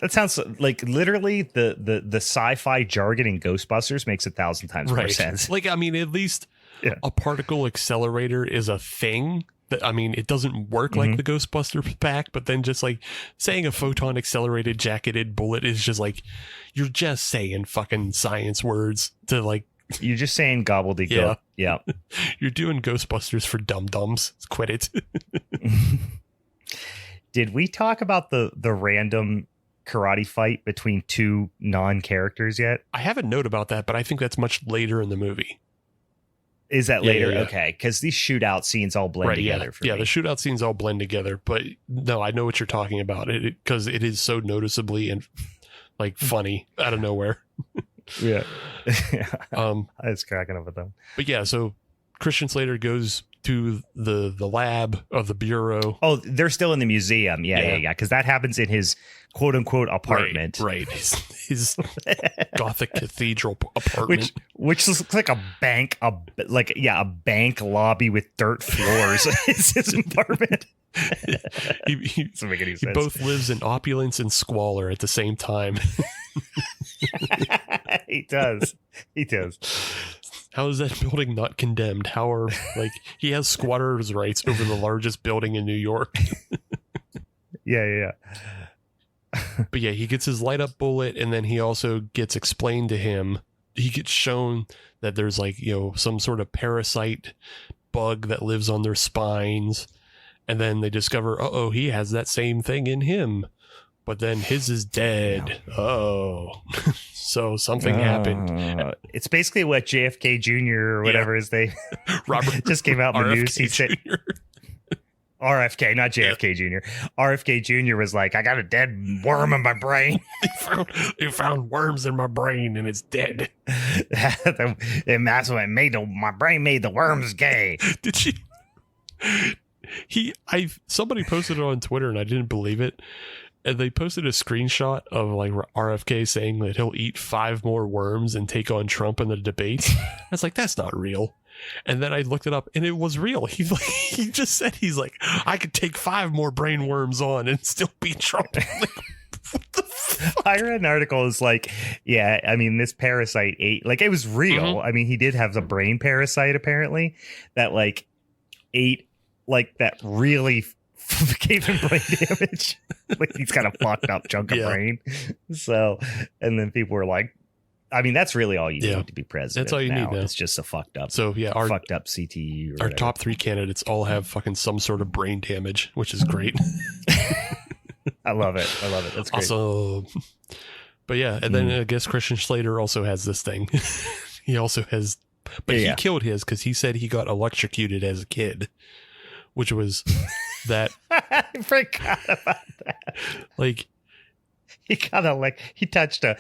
sounds like literally the sci-fi jargon in Ghostbusters makes 1,000 times more sense. Like, I mean, at least a particle accelerator is a thing. That, I mean, it doesn't work like the Ghostbusters pack, but then just like saying a photon accelerated jacketed bullet is just like, you're just saying fucking science words to like. You're just saying gobbledygook. Yeah. You're doing Ghostbusters for dum-dums. Quit it. Did we talk about the random karate fight between two non-characters yet? I have a note about that, but I think that's much later in the movie. Is that later? Yeah. Okay, because these shootout scenes all blend together for me. Yeah, the shootout scenes all blend together, but no, I know what you're talking about. Because it is so noticeably and like funny out of nowhere. Yeah. I was cracking up with them. But yeah, so Christian Slater goes to the lab of the bureau. Oh, they're still in the museum. Yeah. Because that happens in his quote unquote apartment. Right. His Gothic cathedral apartment, which looks like a bank, a bank lobby with dirt floors. It's his apartment. He doesn't make any sense. Both lives in opulence and squalor at the same time. He does. How is that building not condemned? How are he has squatter's rights over the largest building in New York? Yeah. But yeah, he gets his light up bullet, and then he also gets explained to him. He gets shown that there's some sort of parasite bug that lives on their spines, and then they discover, he has that same thing in him, but then his is dead. So something happened. It's basically what JFK Jr. or whatever his name Robert just came out in the news. He said RFK, not JFK Jr. RFK Jr. was like, I got a dead worm in my brain. They found worms in my brain and it's dead. And that's what my brain made the worms gay. Did she? Somebody posted it on Twitter and I didn't believe it. And they posted a screenshot of RFK saying that he'll eat 5 more worms and take on Trump in the debates. I was like, that's not real. And then I looked it up and it was real. He just said, I could take 5 more brain worms on and still beat Trump. What the fuck? I read an article. It's this parasite ate, it was real. Mm-hmm. I mean, he did have a brain parasite apparently that ate that really gave him brain damage. He's got a fucked up chunk of brain. So, and then people were like, I mean, that's really all you need to be president. That's all you need now. It's just a fucked up. So yeah, our fucked up CTE. Our top 3 candidates all have fucking some sort of brain damage, which is great. I love it. That's great. Awesome. But yeah, and then I guess Christian Slater also has this thing. He also has, but he killed his because he said he got electrocuted as a kid, which was that. I forgot about that. He touched an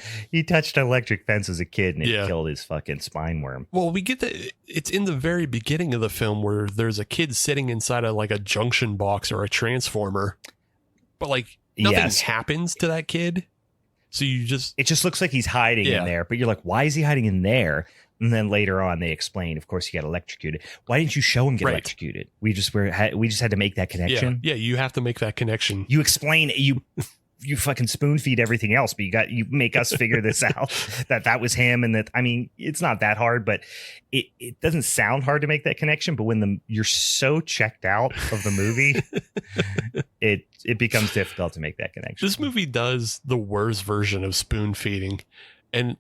electric fence as a kid and it killed his fucking spine worm. Well, we get that it's in the very beginning of the film where there's a kid sitting inside of a junction box or a transformer, but nothing happens to that kid. So it just looks like he's hiding in there, but you're like, why is he hiding in there? And then later on, they explain, of course, he got electrocuted. Why didn't you show him get electrocuted? We just had to make that connection. Yeah, you have to make that connection. You explain you fucking spoon feed everything else, but you make us figure this out that was him. And that, I mean, it's not that hard, but it doesn't sound hard to make that connection. But when you're so checked out of the movie, it becomes difficult to make that connection. This movie does the worst version of spoon feeding. And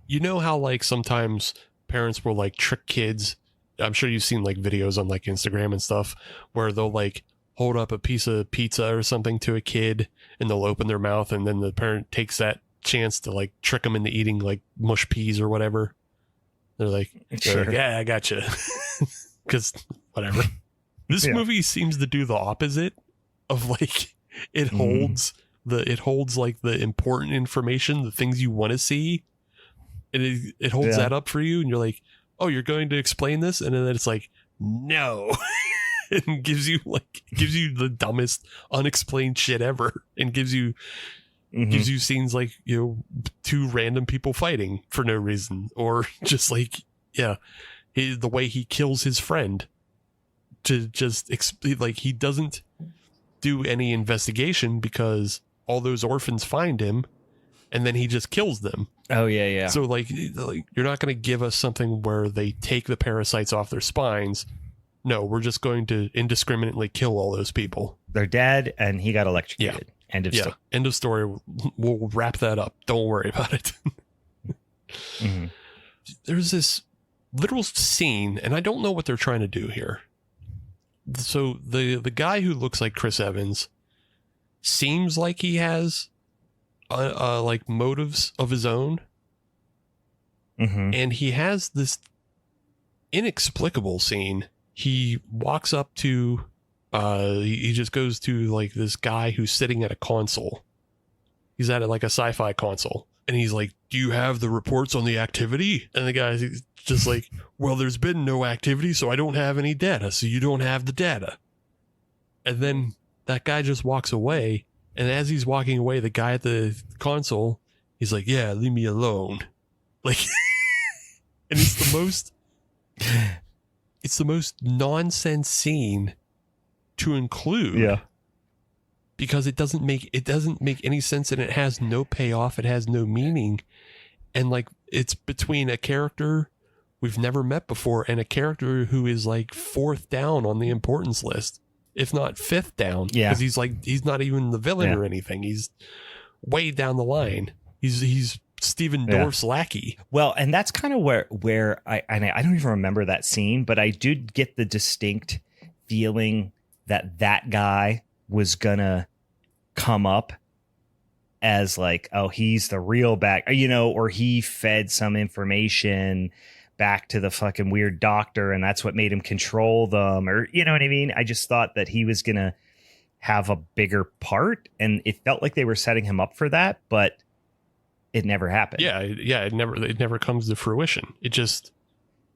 you know how sometimes parents will trick kids. I'm sure you've seen videos on Instagram and stuff where they'll hold up a piece of pizza or something to a kid and they'll open their mouth and then the parent takes that chance to trick them into eating mush peas or whatever. They're sure. Yeah, I gotcha. Because whatever. This movie seems to do the opposite of it holds the important information, the things you want to see. And it holds that up for you and you're like, oh, you're going to explain this? And then it's no. And gives you the dumbest unexplained shit ever and gives you scenes 2 random people fighting for no reason or just the way he kills his friend to just he doesn't do any investigation because all those orphans find him and then he just kills them. Oh yeah. So you're not going to give us something where they take the parasites off their spines. No, we're just going to indiscriminately kill all those people. They're dead, and he got electrocuted. End of story. End of story. We'll wrap that up. Don't worry about it. There's this little scene, and I don't know what they're trying to do here. So the guy who looks like Chris Evans seems like he has motives of his own, and he has this inexplicable scene. He walks up to, he just goes to this guy who's sitting at a console. He's at a sci-fi console And he's like, do you have the reports on the activity? And the guy's just like, well, there's been no activity, so I don't have any data. So you don't have the data. And then that guy just walks away. And as he's walking away, the guy at the console, he's like, yeah, leave me alone. Like, and it's the most nonsense scene to include. Yeah. Because it doesn't make any sense, and it has no payoff. It has no meaning. And like, it's between a character we've never met before and a character who is like 4th down on the importance list, if not 5th down. Yeah. Because he's not even the villain or anything. He's way down the line. He's Stephen Dorff's lackey. Well, and that's kind of where I don't even remember that scene, but I did get the distinct feeling that guy was gonna come up as like, oh, he's the real or he fed some information back to the fucking weird doctor, and that's what made him control them, or you know what I mean? I just thought that he was gonna have a bigger part, and it felt like they were setting him up for that, but it never happened. Yeah, it never comes to fruition. It just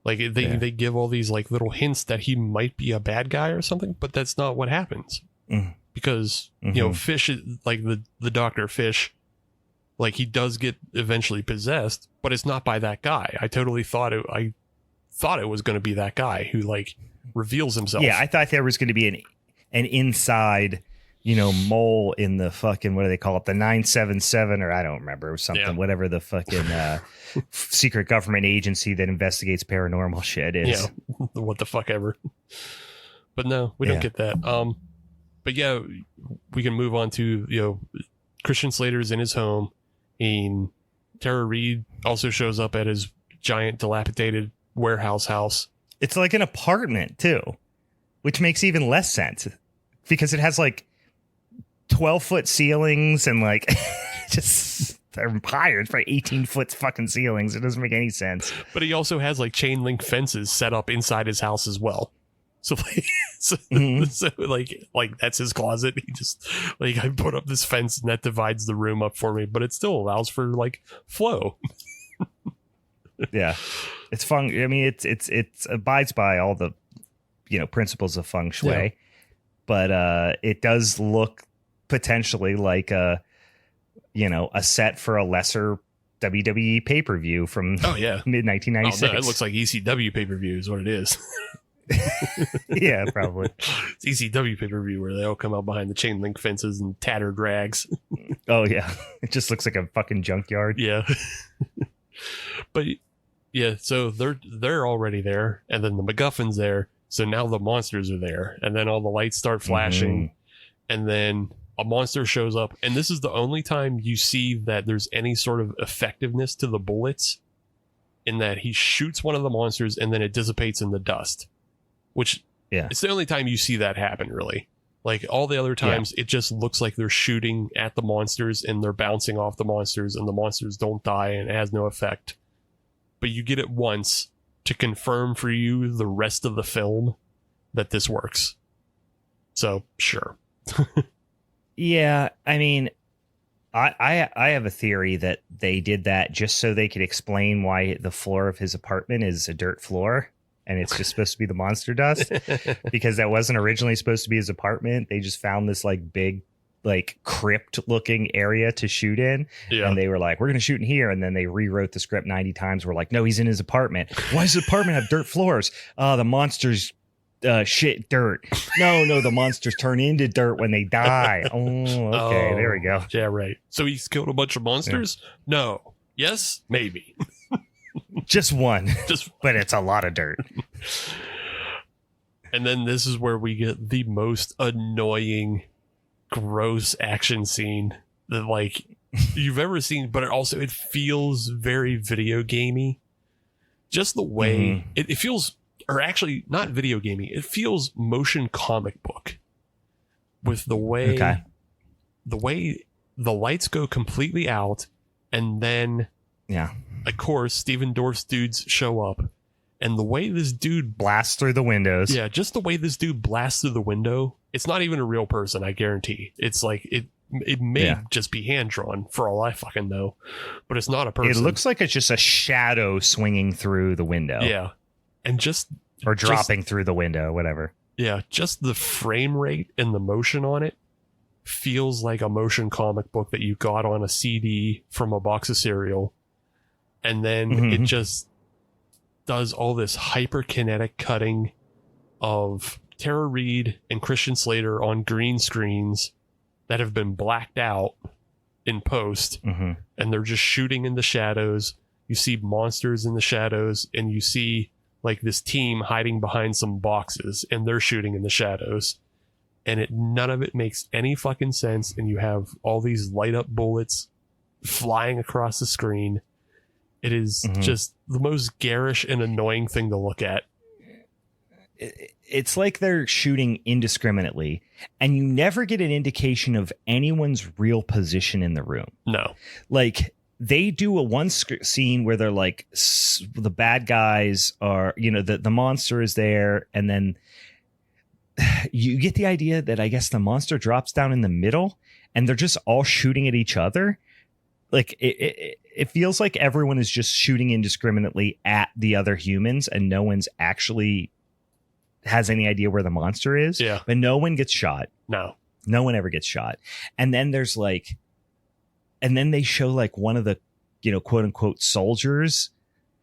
like they give all these like little hints that he might be a bad guy or something, but that's not what happens. Because Fish is like the Dr. Fish, like he does get eventually possessed, but it's not by that guy. I totally thought it was going to be that guy who like reveals himself. Yeah, I thought there was going to be an inside, mole in the fucking, what do they call it? The 977, or I don't remember, or something, whatever the fucking secret government agency that investigates paranormal shit is. Yeah, what the fuck ever. But no, we don't get that. But yeah, we can move on to, Christian Slater's in his home, and Tara Reid also shows up at his giant dilapidated warehouse house. It's like an apartment too, which makes even less sense because it has like 12-foot ceilings and like just they're higher. It's probably 18-foot fucking ceilings. It doesn't make any sense. But he also has like chain link fences set up inside his house as well. So like, so like that's his closet. He just like, I put up this fence and that divides the room up for me, but it still allows for like flow. Yeah, it's fun. I mean, it abides by all the principles of feng shui, but it does look potentially like a set for a lesser WWE pay-per-view from mid 1996. Oh, no, it looks like ECW pay-per-view is what it is. Yeah, probably. It's ECW pay-per-view where they all come out behind the chain link fences and tatter drags. Oh yeah, it just looks like a fucking junkyard. Yeah. But yeah, so they're already there, and then the MacGuffin's there, so now the monsters are there, and then all the lights start flashing, and then a monster shows up, and this is the only time you see that there's any sort of effectiveness to the bullets, in that he shoots one of the monsters and then it dissipates in the dust. Which, it's the only time you see that happen, really. Like, all the other times, it just looks like they're shooting at the monsters and they're bouncing off the monsters and the monsters don't die and it has no effect. But you get it once to confirm for you the rest of the film that this works. So, sure. Yeah, I mean, I have a theory that they did that just so they could explain why the floor of his apartment is a dirt floor. And it's just supposed to be the monster dust because that wasn't originally supposed to be his apartment. They just found this like big, like crypt looking area to shoot in. Yeah. And they were like, we're going to shoot in here. And then they rewrote the script 90 times. We're like, no, he's in his apartment. Why does his apartment have dirt floors? The monsters shit dirt. No, the monsters turn into dirt when they die. Oh, okay. There we go. Yeah, right. So he's killed a bunch of monsters? Yeah. No. Yes, maybe. Just one. But it's a lot of dirt. And then this is where we get the most annoying, gross action scene that like you've ever seen, but it feels very video gamey. Just the way it feels, or actually not video gamey, it feels motion comic book with the way the lights go completely out, and then of course, Stephen Dorff's dudes show up, and the way this dude blasts through the windows. Yeah, just the way this dude blasts through the window. It's not even a real person, I guarantee. It's like It may just be hand drawn for all I fucking know, but it's not a person. It looks like it's just a shadow swinging through the window. Yeah. And or dropping through the window, whatever. Yeah. Just the frame rate and the motion on it feels like a motion comic book that you got on a CD from a box of cereal. And then it just does all this hyperkinetic cutting of Tara Reid and Christian Slater on green screens that have been blacked out in post, and they're just shooting in the shadows. You see monsters in the shadows, and you see like this team hiding behind some boxes, and they're shooting in the shadows. And none of it makes any fucking sense, and you have all these light up bullets flying across the screen. It is just the most garish and annoying thing to look at. It's like they're shooting indiscriminately, and you never get an indication of anyone's real position in the room. No. Like, they do a scene where they're like, the bad guys are, the monster is there, and then you get the idea that I guess the monster drops down in the middle, and they're just all shooting at each other. Like, it feels like everyone is just shooting indiscriminately at the other humans, and no one's actually has any idea where the monster is. Yeah. But no one gets shot. No one ever gets shot. And then there's like, and then they show like one of the, quote unquote soldiers,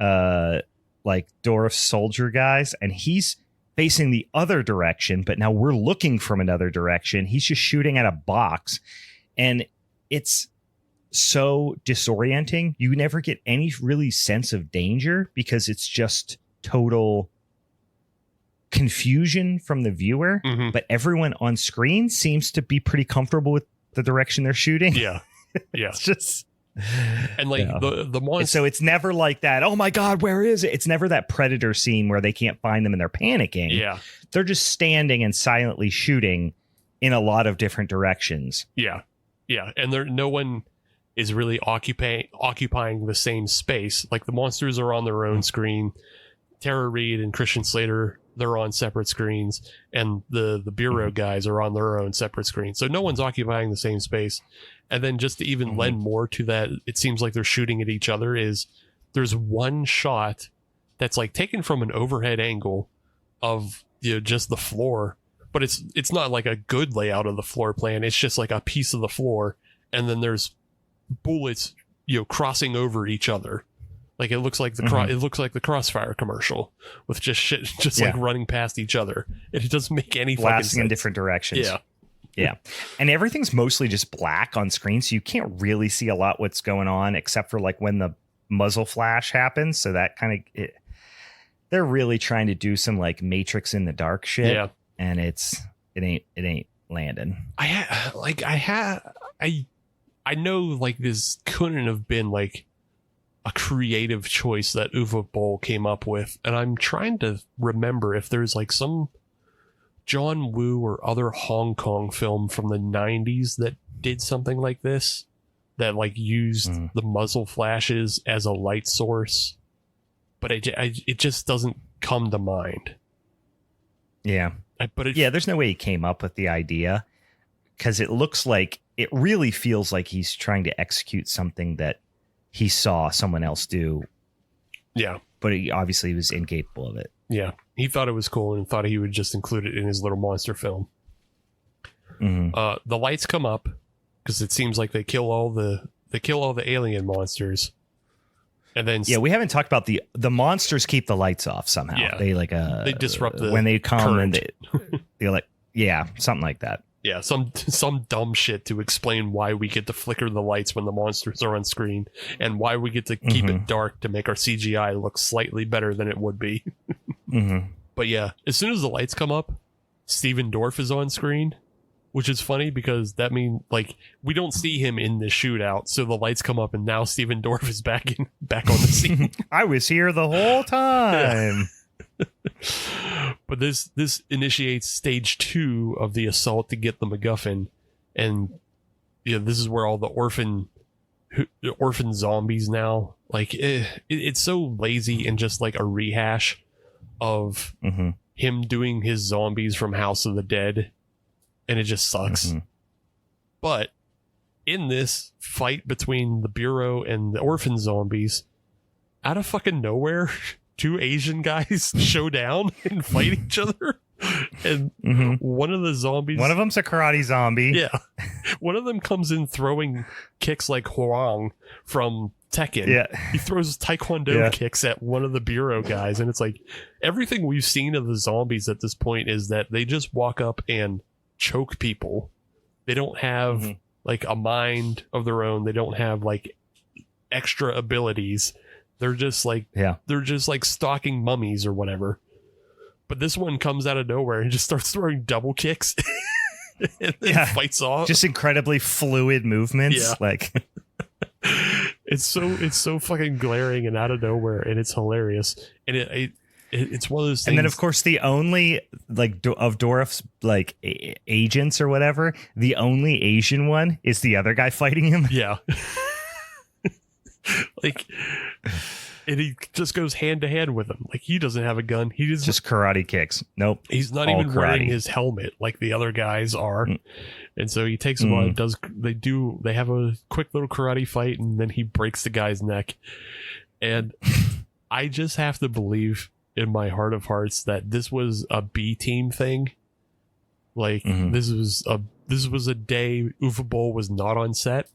like Dorff's soldier guys, and he's facing the other direction, but now we're looking from another direction. He's just shooting at a box, and it's so disorienting. You never get any really sense of danger because it's just total confusion from the viewer, but everyone on screen seems to be pretty comfortable with the direction they're shooting. Yeah. It's just, and like the monster. So it's never like that, oh my God, where is it? It's never that Predator scene where they can't find them and they're panicking. Yeah. They're just standing and silently shooting in a lot of different directions. Yeah. Yeah. And no one is really occupying the same space. Like, the monsters are on their own screen. Tara Reid and Christian Slater, they're on separate screens, and the Bureau guys are on their own separate screens. So no one's occupying the same space. And then just to even lend more to that, it seems like they're shooting at each other, is there's one shot that's like taken from an overhead angle of just the floor, but it's not like a good layout of the floor plan. It's just like a piece of the floor, and then there's bullets crossing over each other. Like, it looks like it looks like the Crossfire commercial with just shit like running past each other. It doesn't make any fucking sense. Blasting in different directions. Yeah. Yeah. And everything's mostly just black on screen, so you can't really see a lot what's going on, except for like when the muzzle flash happens. So that kind of, they're really trying to do some like Matrix in the dark shit. Yeah. And it ain't landing. I know like this couldn't have been like a creative choice that Uwe Boll came up with, and I'm trying to remember if there's like some John Woo or other Hong Kong film from the 90s that did something like this, that like used the muzzle flashes as a light source, but it just doesn't come to mind. Yeah. There's no way he came up with the idea, because it really feels like he's trying to execute something that he saw someone else do. Yeah. But he obviously was incapable of it. Yeah. He thought it was cool and thought he would just include it in his little monster film. The lights come up because it seems like they kill all the alien monsters. And then we haven't talked about the monsters keep the lights off somehow. Yeah. They disrupt the when they come current. And they're like, something like that. Yeah, some dumb shit to explain why we get to flicker the lights when the monsters are on screen, and why we get to keep it dark to make our CGI look slightly better than it would be. But yeah, as soon as the lights come up, Steven Dorff is on screen, which is funny because that means like we don't see him in the shootout, so the lights come up and now Steven Dorff is back on the scene. I was here the whole time. But this initiates stage 2 of the assault to get the MacGuffin, and this is where all the orphan zombies now, like it's so lazy and just like a rehash of him doing his zombies from House of the Dead, and it just sucks. But in this fight between the Bureau and the orphan zombies, out of fucking nowhere, two Asian guys show down and fight each other. And one of the zombies... One of them's a karate zombie. Yeah. One of them comes in throwing kicks like Huang from Tekken. Yeah. He throws taekwondo kicks at one of the Bureau guys, and it's like everything we've seen of the zombies at this point is that they just walk up and choke people. They don't have like a mind of their own. They don't have like extra abilities. They're just like stalking mummies or whatever. But this one comes out of nowhere and just starts throwing double kicks and then fights off. Just incredibly fluid movements. Yeah. Like it's so fucking glaring and out of nowhere, and it's hilarious. And it's one of those things. And then of course the only like of Dorff's like agents or whatever, the only Asian one is the other guy fighting him. Yeah. Like, and he just goes hand to hand with him. Like, he doesn't have a gun. He just karate kicks. Nope. He's not even wearing his helmet like the other guys are. And so he takes him on. They have a quick little karate fight, and then he breaks the guy's neck. And I just have to believe in my heart of hearts that this was a B team thing. Like, this was a day Uwe Boll was not on set.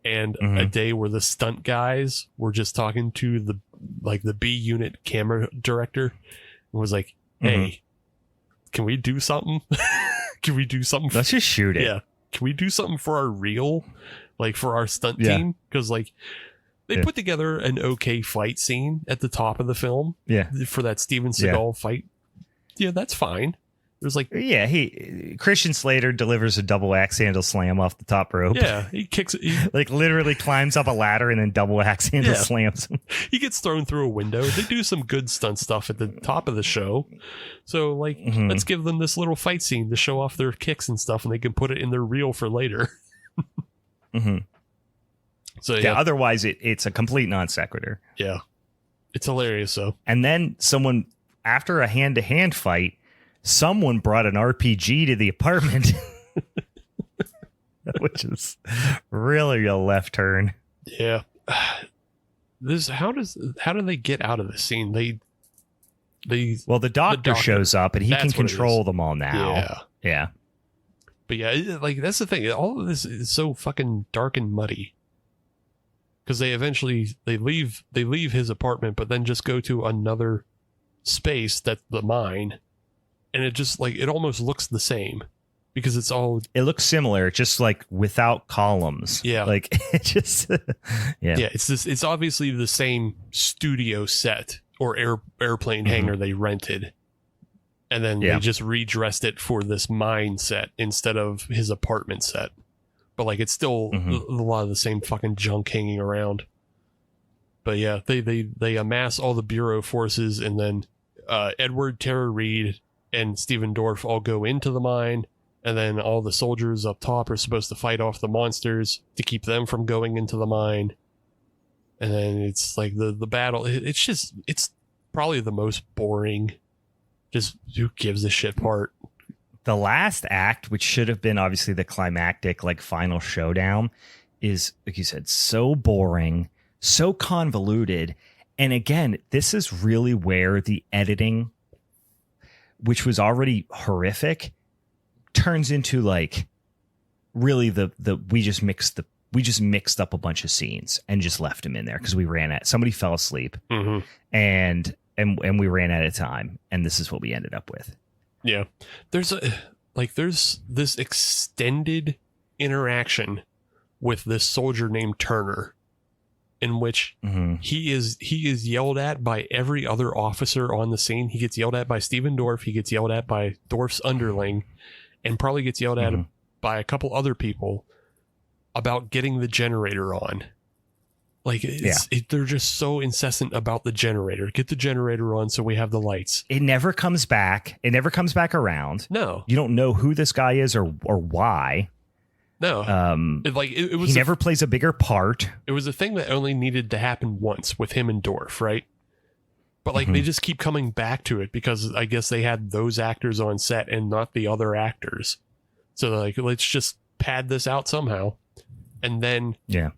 And a day where the stunt guys were just talking to the B unit camera director and was like, hey, can we do something? Can we do something? Let's just shoot it. Yeah. Can we do something for our reel? Like for our stunt team? Because like they put together an okay fight scene at the top of the film. Yeah. For that Steven Seagal fight. Yeah, that's fine. It was like, Christian Slater delivers a double axe handle slam off the top rope. Yeah, he kicks it. Like literally climbs up a ladder and then double axe handle slams him. He gets thrown through a window. They do some good stunt stuff at the top of the show. So like, let's give them this little fight scene to show off their kicks and stuff, and they can put it in their reel for later. So otherwise it's a complete non sequitur. Yeah, it's hilarious. So, and then someone after a hand to hand fight. Someone brought an RPG to the apartment, which is really a left turn. Yeah. How do they get out of the scene? The doctor shows up and he can control them all now. Yeah. But yeah, like that's the thing. All of this is so fucking dark and muddy. Because they leave his apartment, but then just go to another space that's the mine. And it just like it almost looks the same because it looks similar, just like without columns. Yeah, like it just It's obviously the same studio set or airplane hangar they rented, and then they just redressed it for this mine set instead of his apartment set. But like it's still a lot of the same fucking junk hanging around. But yeah, they amass all the Bureau forces, and then Edward, Tara Reid, and Stephen Dorff all go into the mine, and then all the soldiers up top are supposed to fight off the monsters to keep them from going into the mine. And then it's like the battle. It's probably the most boring, just who gives a shit part. The last act, which should have been obviously the climactic, like final showdown, is, like you said, so boring, so convoluted. And again, this is really where the editing, which was already horrific, turns into like really we just mixed up a bunch of scenes and just left them in there because somebody fell asleep and we ran out of time, and this is what we ended up with. Yeah, there's this extended interaction with this soldier named Turner, in which he is yelled at by every other officer on the scene. He gets yelled at by Stephen Dorff. He gets yelled at by Dorff's underling, and probably gets yelled at by a couple other people about getting the generator on. Like, they're just so incessant about the generator. Get the generator on so we have the lights. It never comes back. It never comes back around. No. You don't know who this guy is or why. No, it was. He never plays a bigger part. It was a thing that only needed to happen once with him and Dorff, right? But like they just keep coming back to it because I guess they had those actors on set and not the other actors. So like, let's just pad this out somehow. And then Yeah.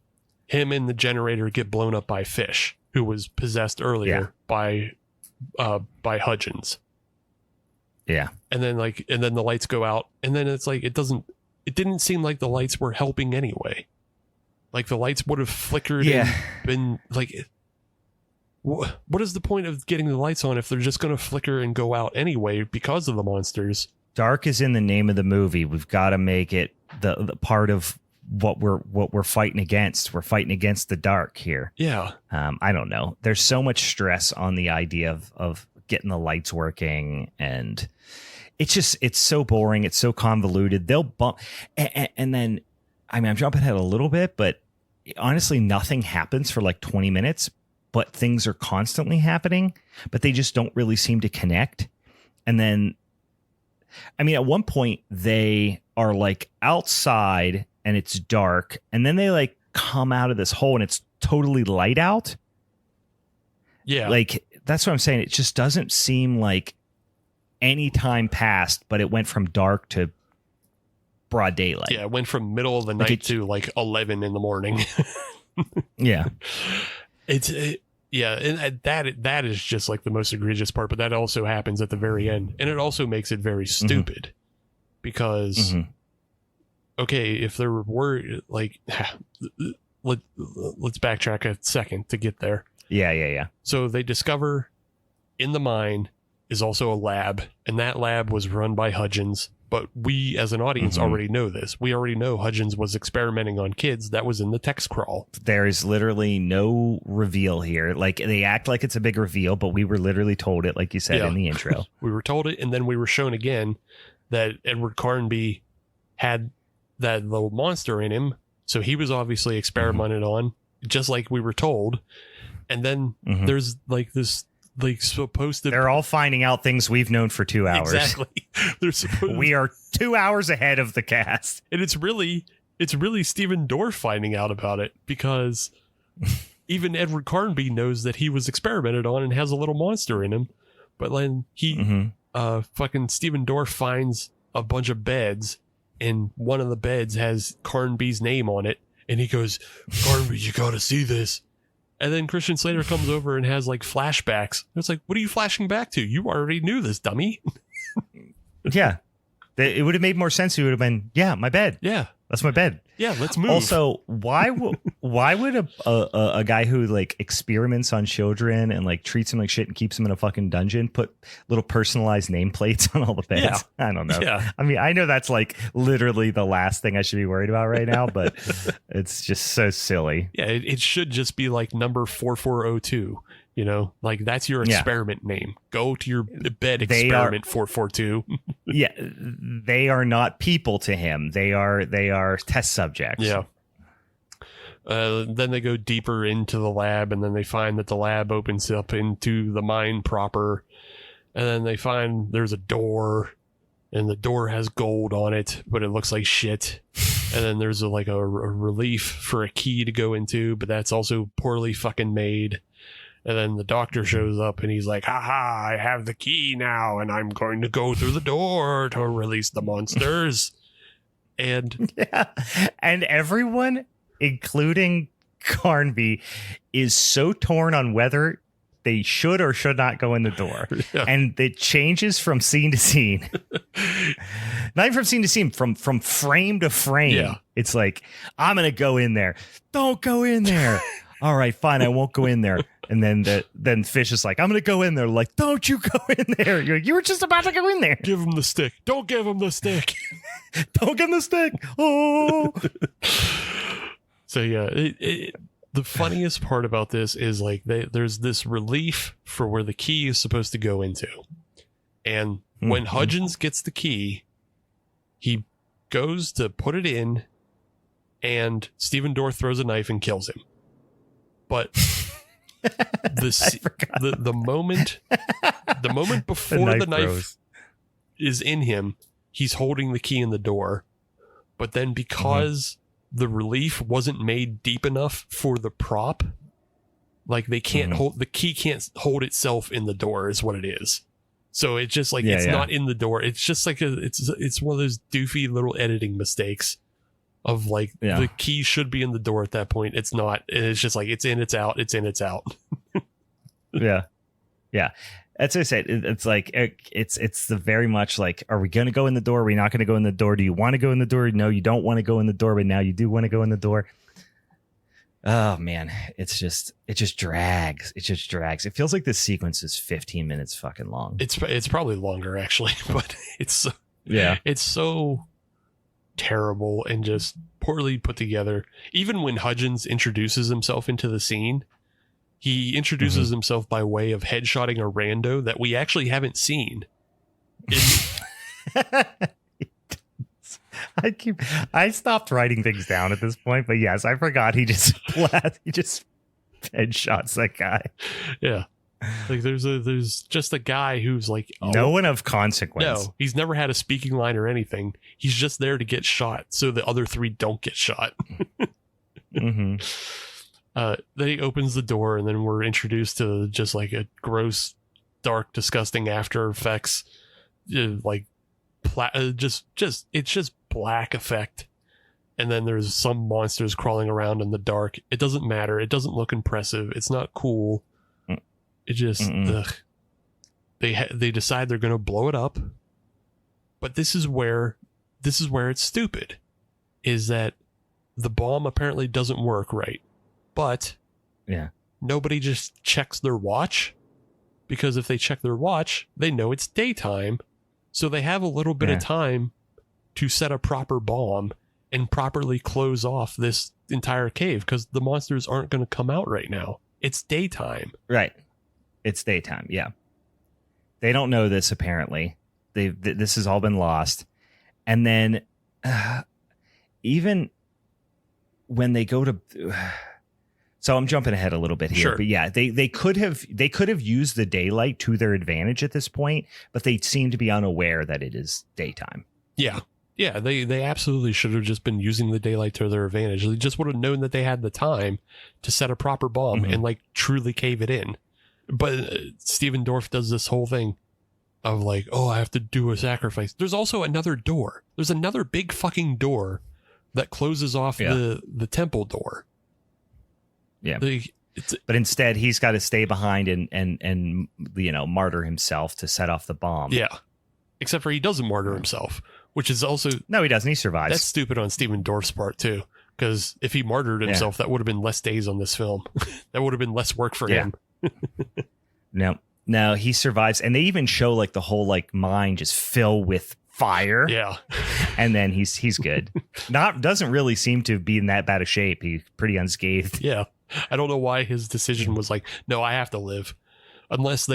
him and the generator get blown up by Fish, who was possessed earlier by Hudgens. Yeah. And then the lights go out, and then it's like it didn't seem like the lights were helping anyway. Like the lights would have flickered and been like, what is the point of getting the lights on if they're just going to flicker and go out anyway because of the monsters? Dark is in the name of the movie. We've got to make it the part of what we're fighting against. We're fighting against the dark here. Yeah. I don't know. There's so much stress on the idea of getting the lights working, and it's so boring. It's so convoluted. They'll bump, and then, I mean, I'm jumping ahead a little bit, but honestly, nothing happens for like 20 minutes, but things are constantly happening, but they just don't really seem to connect. And then, I mean, at one point they are like outside and it's dark, and then they like come out of this hole and it's totally light out. Yeah. Like, that's what I'm saying. It just doesn't seem like any time passed, but it went from dark to broad daylight. Yeah, it went from middle of the night to like 11 in the morning. Yeah. Yeah, and that is just like the most egregious part, but that also happens at the very end. And it also makes it very stupid because, okay, if there were like, let's backtrack a second to get there. Yeah. So they discover in the mine is also a lab, and that lab was run by Hudgens. But we, as an audience, already know this. We already know Hudgens was experimenting on kids. That was in the text crawl. There is literally no reveal here. Like, they act like it's a big reveal, but we were literally told it, like you said in the intro. We were told it, and then we were shown again that Edward Carnby had that little monster in him. So he was obviously experimented on, just like we were told. And then there's like this, like, supposed to... They're all finding out things we've known for 2 hours. Exactly. They're supposed... We are 2 hours ahead of the cast. And it's really Stephen Dorff finding out about it, because even Edward Carnby knows that he was experimented on and has a little monster in him. But then he, fucking Stephen Dorff finds a bunch of beds, and one of the beds has Carnby's name on it. And he goes, Carnby, you gotta see this. And then Christian Slater comes over and has like flashbacks. It's like, what are you flashing back to? You already knew this, dummy. Yeah. It would have made more sense. It would have been, yeah, my bed. Yeah. That's my bed. Yeah, let's move. Also, why would a guy who like experiments on children and like treats them like shit and keeps them in a fucking dungeon put little personalized nameplates on all the beds? Yeah. I don't know. Yeah. I mean, I know that's like literally the last thing I should be worried about right now, but it's just so silly. Yeah, it should just be like number 4402. You know, like that's your experiment name. Go to your bed, experiment 442. Yeah, they are not people to him. They are test subjects. Yeah. Then they go deeper into the lab, and then they find that the lab opens up into the mine proper. And then they find there's a door, and the door has gold on it, but it looks like shit. And then there's a relief for a key to go into, but that's also poorly fucking made. And then the doctor shows up and he's like, haha, I have the key now, and I'm going to go through the door to release the monsters. And everyone, including Carnby, is so torn on whether they should or should not go in the door. Yeah. And it changes from scene to scene. Not even from scene to scene, from frame to frame. Yeah. It's like, I'm going to go in there. Don't go in there. All right, fine, I won't go in there. And then Fish is like, I'm going to go in there. Like, don't you go in there. You're like, you were just about to go in there. Give him the stick. Don't give him the stick. Don't give him the stick. Oh. So, yeah, the funniest part about this is like there's this relief for where the key is supposed to go into. And when Hudgens gets the key, he goes to put it in, and Stephen Dorff throws a knife and kills him. But the moment before the knife is in him, he's holding the key in the door. But then because the relief wasn't made deep enough for the prop, like they can't hold the key, can't hold itself in the door is what it is. So it's just like not in the door. It's just like it's one of those doofy little editing mistakes of like the key should be in the door at that point. It's not. And it's just like it's in, it's out, it's in, it's out. Yeah. That's what I said. It's like it's the very much like, are we going to go in the door? Are we not going to go in the door? Do you want to go in the door? No, you don't want to go in the door, but now you do want to go in the door. Oh man, it just drags. It just drags. It feels like this sequence is 15 minutes fucking long. It's probably longer actually, but it's so terrible and just poorly put together. Even when Hudgens introduces himself into the scene, he introduces himself by way of headshotting a rando that we actually haven't seen. I stopped writing things down at this point, but yes, I forgot he just headshots that guy. Yeah. Like there's just a guy who's like no one of consequence. No, he's never had a speaking line or anything. He's just there to get shot so the other three don't get shot. Mm-hmm. Then he opens the door and then we're introduced to just like a gross, dark, disgusting After Effects, like it's just black effect. And then there's some monsters crawling around in the dark. It doesn't matter. It doesn't look impressive. It's not cool. It just they decide they're going to blow it up. But this is where it's stupid, is that the bomb apparently doesn't work right. But nobody just checks their watch, because if they check their watch, they know it's daytime. So they have a little bit of time to set a proper bomb and properly close off this entire cave, because the monsters aren't going to come out right now. It's daytime. Right. It's daytime. Yeah. They don't know this, apparently. This has all been lost. And then even when they go to... So I'm jumping ahead a little bit here, sure. But yeah, they could have used the daylight to their advantage at this point, but they seem to be unaware that it is daytime. Yeah. Yeah, they absolutely should have just been using the daylight to their advantage. They just would have known that they had the time to set a proper bomb and like truly cave it in. But Stephen Dorff does this whole thing of like, oh, I have to do a sacrifice. There's also another door. There's another big fucking door that closes off the temple door. Yeah. But instead, he's got to stay behind and martyr himself to set off the bomb. Yeah. Except for he doesn't martyr himself, which is also... No, he doesn't. He survives. That's stupid on Stephen Dorff's part, too. Because if he martyred himself, that would have been less days on this film. That would have been less work for him. No, he survives. And they even show like the whole like mine just fill with fire. Yeah. And then he's good. Doesn't really seem to be in that bad of shape. He's pretty unscathed. Yeah. I don't know why his decision was like, no, I have to live. Unless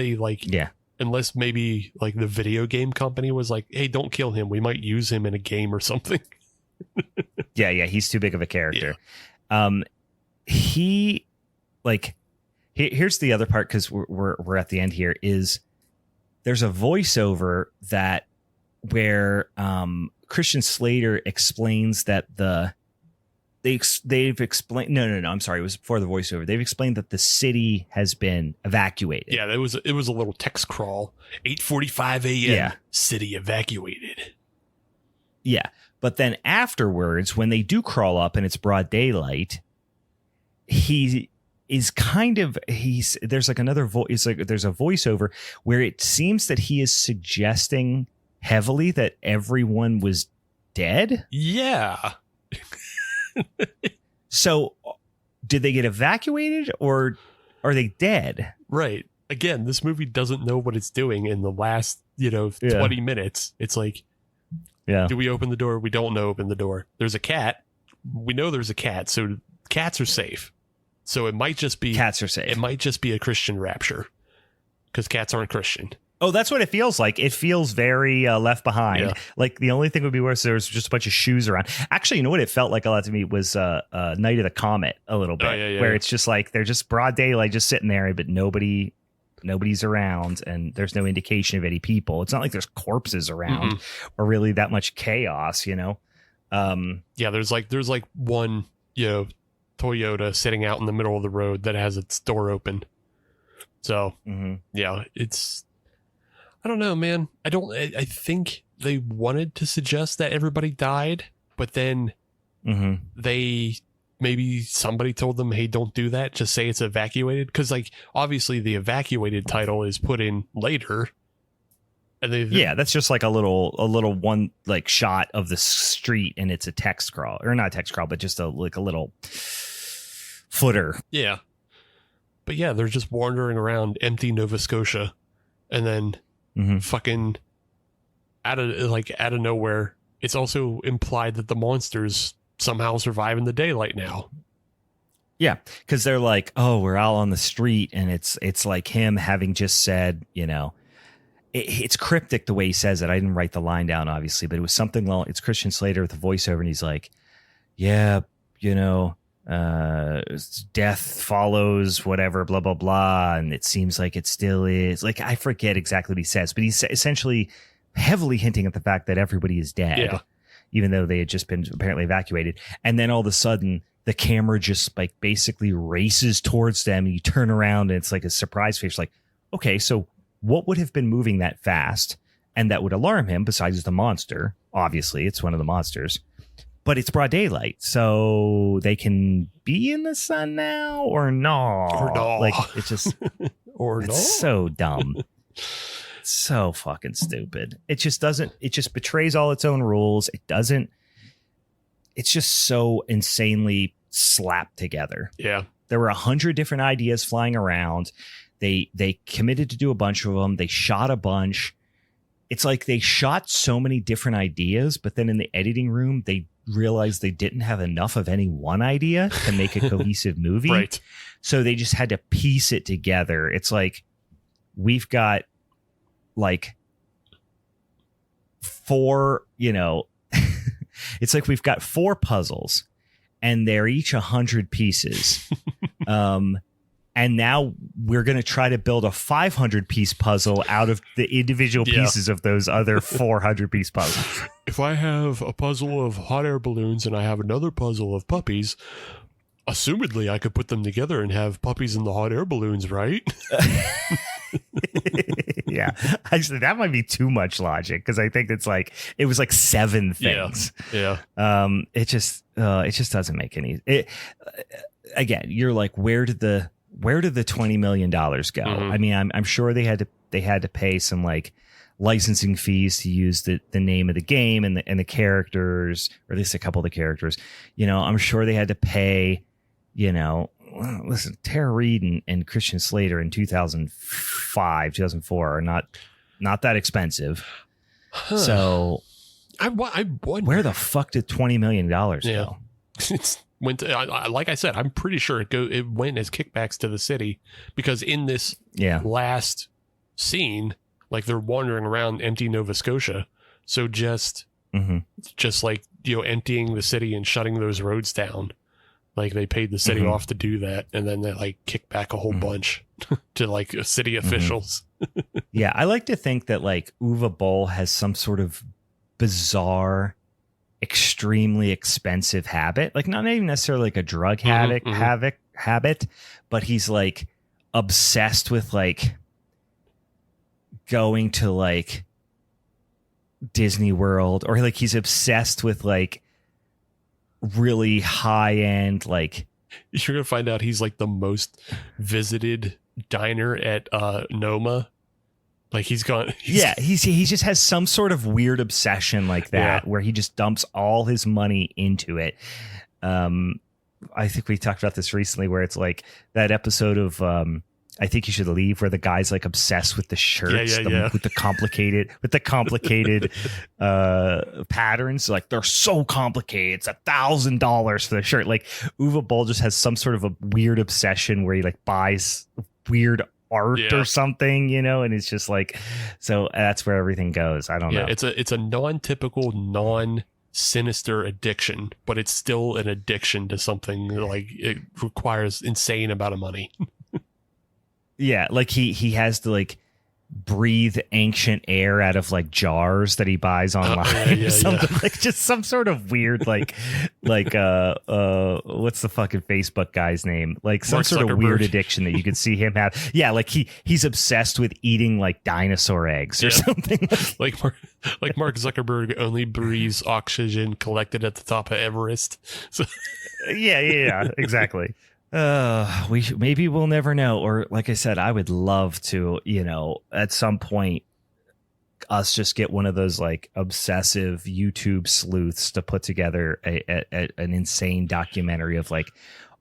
unless maybe like the video game company was like, hey, don't kill him. We might use him in a game or something. Yeah. He's too big of a character. Yeah. He like, here's the other part, because we're at the end here, is there's a voiceover that where Christian Slater explains that they've explained. No. I'm sorry. It was before the voiceover. They've explained that the city has been evacuated. Yeah, it was a little text crawl. 8:45 a.m. Yeah. City evacuated. Yeah, but then afterwards, when they do crawl up and it's broad daylight, he is there's like another voice. There's a voiceover where it seems that he is suggesting heavily that everyone was dead. Yeah. So did they get evacuated or are they dead? Right. Again, this movie doesn't know what it's doing in the last, 20 minutes. It's like, do we open the door? We don't know open the door. There's a cat. We know there's a cat. So cats are safe. So it might just be cats are safe. It might just be a Christian rapture, because cats aren't Christian. Oh, that's what it feels like. It feels very Left Behind. Yeah. Like the only thing would be worse, there's just a bunch of shoes around. Actually, you know what it felt like a lot to me was Night of the Comet a little bit, where it's just like they're just broad daylight, just sitting there, but nobody's around, and there's no indication of any people. It's not like there's corpses around or really that much chaos, There's like one Toyota sitting out in the middle of the road that has its door open. So it's. I don't know, man. I think they wanted to suggest that everybody died, but then they maybe somebody told them, hey, don't do that. Just say it's evacuated. Because, like, obviously the evacuated title is put in later. And that's just like a little one like shot of the street, and it's a text scroll, or not a text scroll, but just a little footer. Yeah. But yeah, they're just wandering around empty Nova Scotia, and then fucking out of nowhere, it's also implied that the monsters somehow survive in the daylight now. Yeah, because they're like, oh, we're out on the street, and it's like him having just said, you know, it's cryptic the way he says it. I didn't write the line down, obviously, but it was something long. It's Christian Slater with the voiceover, and he's like, yeah, you know, death follows whatever, blah, blah, blah. And it seems like it still is. Like, I forget exactly what he says, but he's essentially heavily hinting at the fact that everybody is dead, even though they had just been apparently evacuated. And then all of a sudden, the camera just like basically races towards them, and you turn around and it's like a surprise face. Like, okay, so what would have been moving that fast and that would alarm him besides the monster? Obviously, it's one of the monsters, but it's broad daylight, so they can be in the sun now or no? Or no. Like, it's just, or it's so dumb. So fucking stupid. It just betrays all its own rules. It's just so insanely slapped together. Yeah. There were 100 different ideas flying around. They committed to do a bunch of them. They shot a bunch. It's like they shot so many different ideas, but then in the editing room, they realized they didn't have enough of any one idea to make a cohesive movie. Right. So they just had to piece it together. It's like we've got like four, you know, it's like we've got four puzzles and they're each 100 pieces. And now we're going to try to build a 500-piece puzzle out of the individual pieces of those other 400-piece puzzles. If I have a puzzle of hot air balloons and I have another puzzle of puppies, assumedly I could put them together and have puppies in the hot air balloons, right? Yeah. Actually, that might be too much logic, because I think it was like 7 things. Yeah. It just doesn't make any. Again, you're like, where did the $20 million go? I mean, I'm sure they had to pay some like licensing fees to use the name of the game and the characters, or at least a couple of the characters. You know, I'm sure they had to pay, you know, listen, Tara Reid and Christian Slater in 2005, 2004 are not that expensive. So I wonder, where the fuck did $20 million go? It's went to, like I said, I'm pretty sure it went as kickbacks to the city, because in this last scene, like, they're wandering around empty Nova Scotia. So just like, you know, emptying the city and shutting those roads down. Like, they paid the city off to do that, and then they like kick back a whole bunch to like city officials. Yeah, I like to think that like Uwe Boll has some sort of bizarre, extremely expensive habit, like not even necessarily like a drug habit, but he's like obsessed with like going to like Disney World, or like he's obsessed with like really high end, like, you're gonna find out he's like the most visited diner at Noma. Like, he just has some sort of weird obsession like that, where he just dumps all his money into it. I think we talked about this recently, where it's like that episode of I Think You Should Leave, where the guy's like obsessed with the shirts, with the complicated patterns. Like, they're so complicated. It's $1,000 for the shirt. Like, Uwe Boll just has some sort of a weird obsession where he like buys weird art or something, you know, and it's just like, so that's where everything goes. I don't know. It's a non-typical, non-sinister addiction, but it's still an addiction to something. Like, it requires insane amount of money. Yeah, like he has to like breathe ancient air out of like jars that he buys online or something like just some sort of weird like what's the fucking Facebook guy's name, like some Mark sort Zuckerberg. of weird addiction that you could see him have. Like he's obsessed with eating like dinosaur eggs or something. like Mark Zuckerberg only breathes oxygen collected at the top of Everest. So yeah, exactly. Maybe we'll never know. Or like I said, I would love to, at some point us just get one of those like obsessive YouTube sleuths to put together an insane documentary of like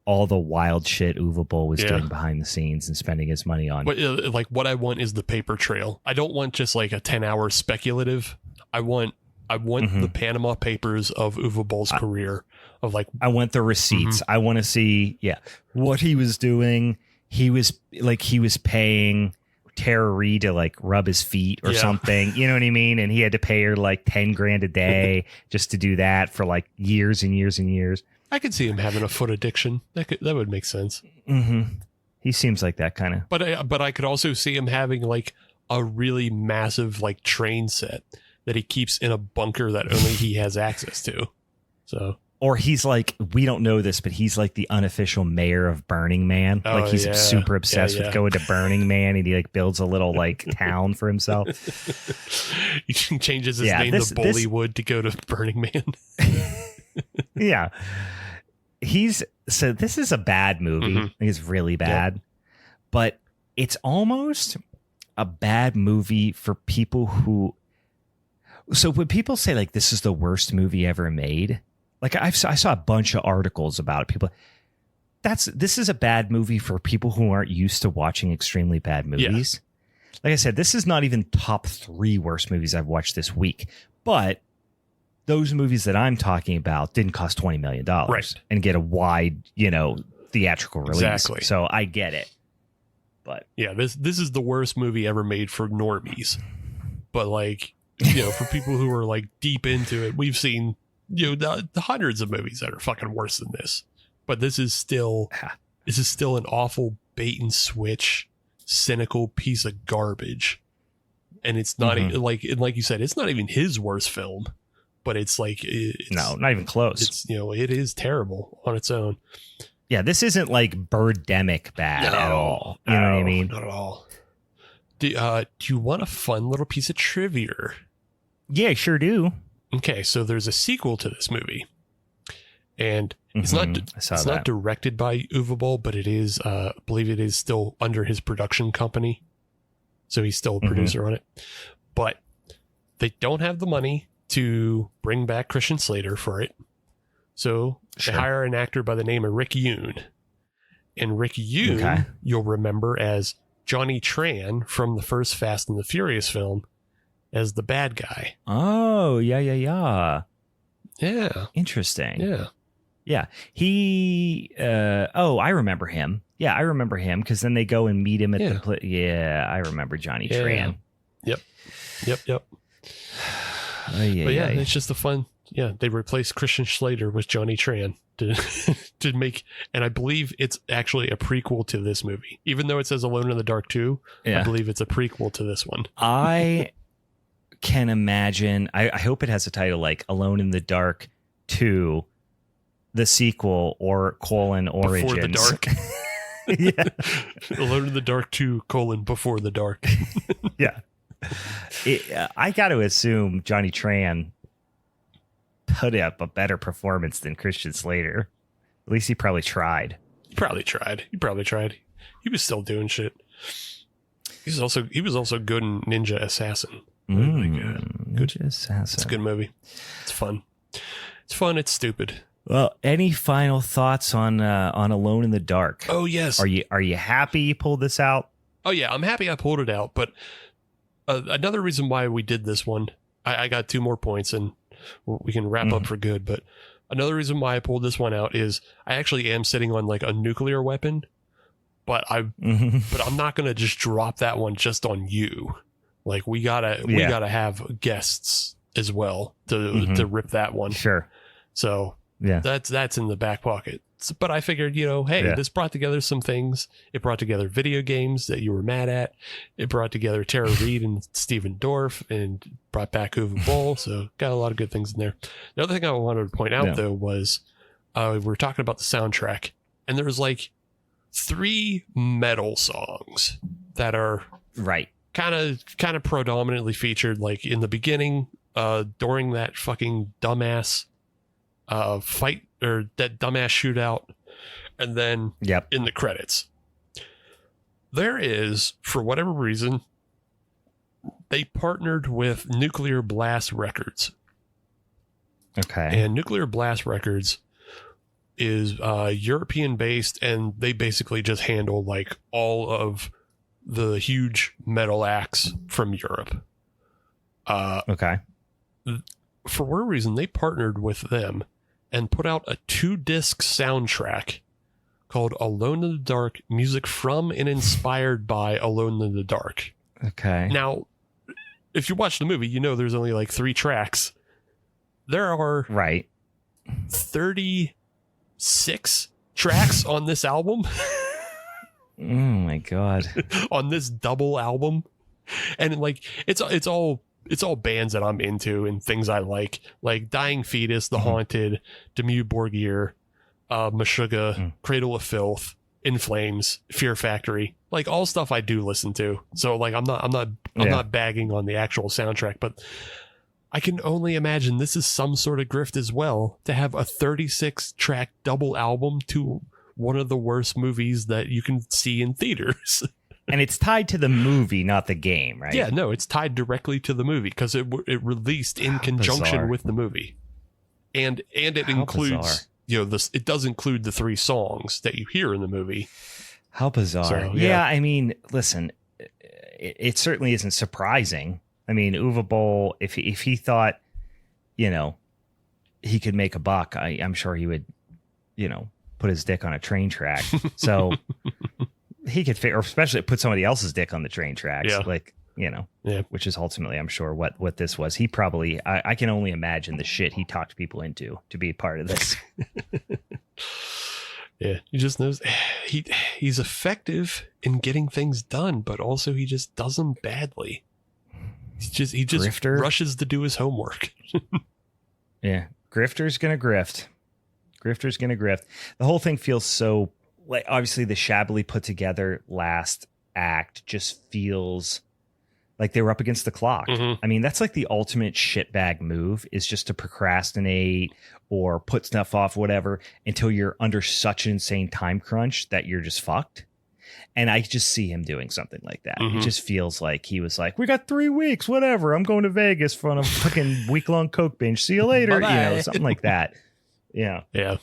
all the wild shit Uwe Boll was doing behind the scenes and spending his money on. But like what I want is the paper trail. I don't want just like a 10-hour speculative. I want the Panama Papers of Uwe Boll's career. Of like, I want the receipts. I want to see, what he was doing. He was paying Tara Reid to like rub his feet or something. You know what I mean? And he had to pay her like $10,000 a day just to do that for like years and years and years. I could see him having a foot addiction. That would make sense. He seems like that kind of. But I could also see him having like a really massive like train set that he keeps in a bunker that only he has access to. So. Or he's like, we don't know this, but he's like the unofficial mayor of Burning Man. Like he's super obsessed with going to Burning Man, and he like builds a little like town for himself. He changes his name to Bollywood to go to Burning Man. So this is a bad movie. I think it's really bad, but it's almost a bad movie for people who. So when people say like this is the worst movie ever made. Like I saw a bunch of articles about it. People, this is a bad movie for people who aren't used to watching extremely bad movies. Like I said, this is not even top 3 worst movies I've watched this week. But those movies that I'm talking about didn't cost $20 million and get a wide, theatrical release. Exactly. So I get it. But this is the worst movie ever made for normies. But like, for people who are like deep into it, we've seen. The hundreds of movies that are fucking worse than this, but this is still an awful bait and switch, cynical piece of garbage, and it's not like you said, it's not even his worst film, but it's like no, not even close. It's it is terrible on its own. Yeah, this isn't like Birdemic bad at all. You know what I mean? Not at all. Do you want a fun little piece of trivia? Yeah, I sure do. Okay, so there's a sequel to this movie, and it's not directed by Uwe Boll, but it is, I believe it is still under his production company, so he's still a producer on it. But they don't have the money to bring back Christian Slater for it, so they hire an actor by the name of Rick Yoon, and Rick Yoon you'll remember as Johnny Tran from the first Fast and the Furious film. As the bad guy. Oh, yeah. Yeah. Interesting. Yeah. He, I remember him. Yeah, I remember him because then they go and meet him at the I remember Johnny Tran. Yep. But it's just a fun, they replaced Christian Slater with Johnny Tran to make, and I believe it's actually a prequel to this movie. Even though it says Alone in the Dark 2, I believe it's a prequel to this one. I can imagine, I hope it has a title like Alone in the Dark 2, the sequel, or Origins. Before the Dark. Alone in the Dark 2, Before the Dark. I got to assume Johnny Tran put up a better performance than Christian Slater. At least he probably tried. He probably tried. He was still doing shit. He was also good in Ninja Assassin. Really good. Ninja Assassin. It's a good movie. It's fun. It's stupid. Well, any final thoughts on Alone in the Dark? Oh yes. Are you happy you pulled this out? Oh yeah, I'm happy I pulled it out. But another reason why we did this one, I got 2 more points, and we can wrap up for good. But another reason why I pulled this one out is I actually am sitting on like a nuclear weapon, but I'm not gonna just drop that one just on you. Like we gotta have guests as well to rip that one. Sure. So that's in the back pocket. but I figured, hey, this brought together some things. It brought together video games that you were mad at. It brought together Tara Reid and Stephen Dorff, and brought back Uwe Boll. So got a lot of good things in there. The other thing I wanted to point out, though, was we were talking about the soundtrack, and there was like 3 metal songs that are kind of predominantly featured, like in the beginning, during that fucking dumbass fight, or that dumbass shootout, and then in the credits. There is, for whatever reason, they partnered with Nuclear Blast Records. Okay. And Nuclear Blast Records is European based, and they basically just handle like all of the huge metal acts from Europe. Okay. For whatever reason, they partnered with them and put out a 2-disc soundtrack called Alone in the Dark, music from and inspired by Alone in the Dark. Okay. Now, if you watch the movie, there's only like 3 tracks. There are 36 tracks on this album. Oh my God. On this double album. And like it's all bands that I'm into and things I like Dying Fetus, The Haunted, Dimmu Borgir, Meshuggah, Cradle of Filth, In Flames, Fear Factory, like all stuff I do listen to. So like I'm not bagging on the actual soundtrack, but I can only imagine this is some sort of grift as well, to have a 36 track double album to one of the worst movies that you can see in theaters. And it's tied to the movie, not the game, right? Yeah, no, it's tied directly to the movie because it released in conjunction with the movie, and it includes it does include the 3 songs that you hear in the movie. How bizarre! So, yeah, I mean, listen, it certainly isn't surprising. I mean, Uwe Boll, if he thought, he could make a buck, I'm sure he would, put his dick on a train track. So. He could or especially put somebody else's dick on the train tracks, which is ultimately, I'm sure, what this was. He probably, I can only imagine the shit he talked people into to be a part of this. Yeah, he just knows he's effective in getting things done, but also he just does them badly. He just Grifter. Rushes to do his homework. Yeah, Grifter's gonna grift. Grifter's gonna grift. The whole thing feels so. Like, obviously the shabbily put together last act just feels like they were up against the clock. I mean, that's like the ultimate shitbag move, is just to procrastinate or put stuff off, whatever, until you're under such an insane time crunch that you're just fucked. And I just see him doing something like that. It just feels like he was like, we got 3 weeks, whatever. I'm going to Vegas for a fucking week-long Coke binge. See you later. Something like that. Yeah. Yeah.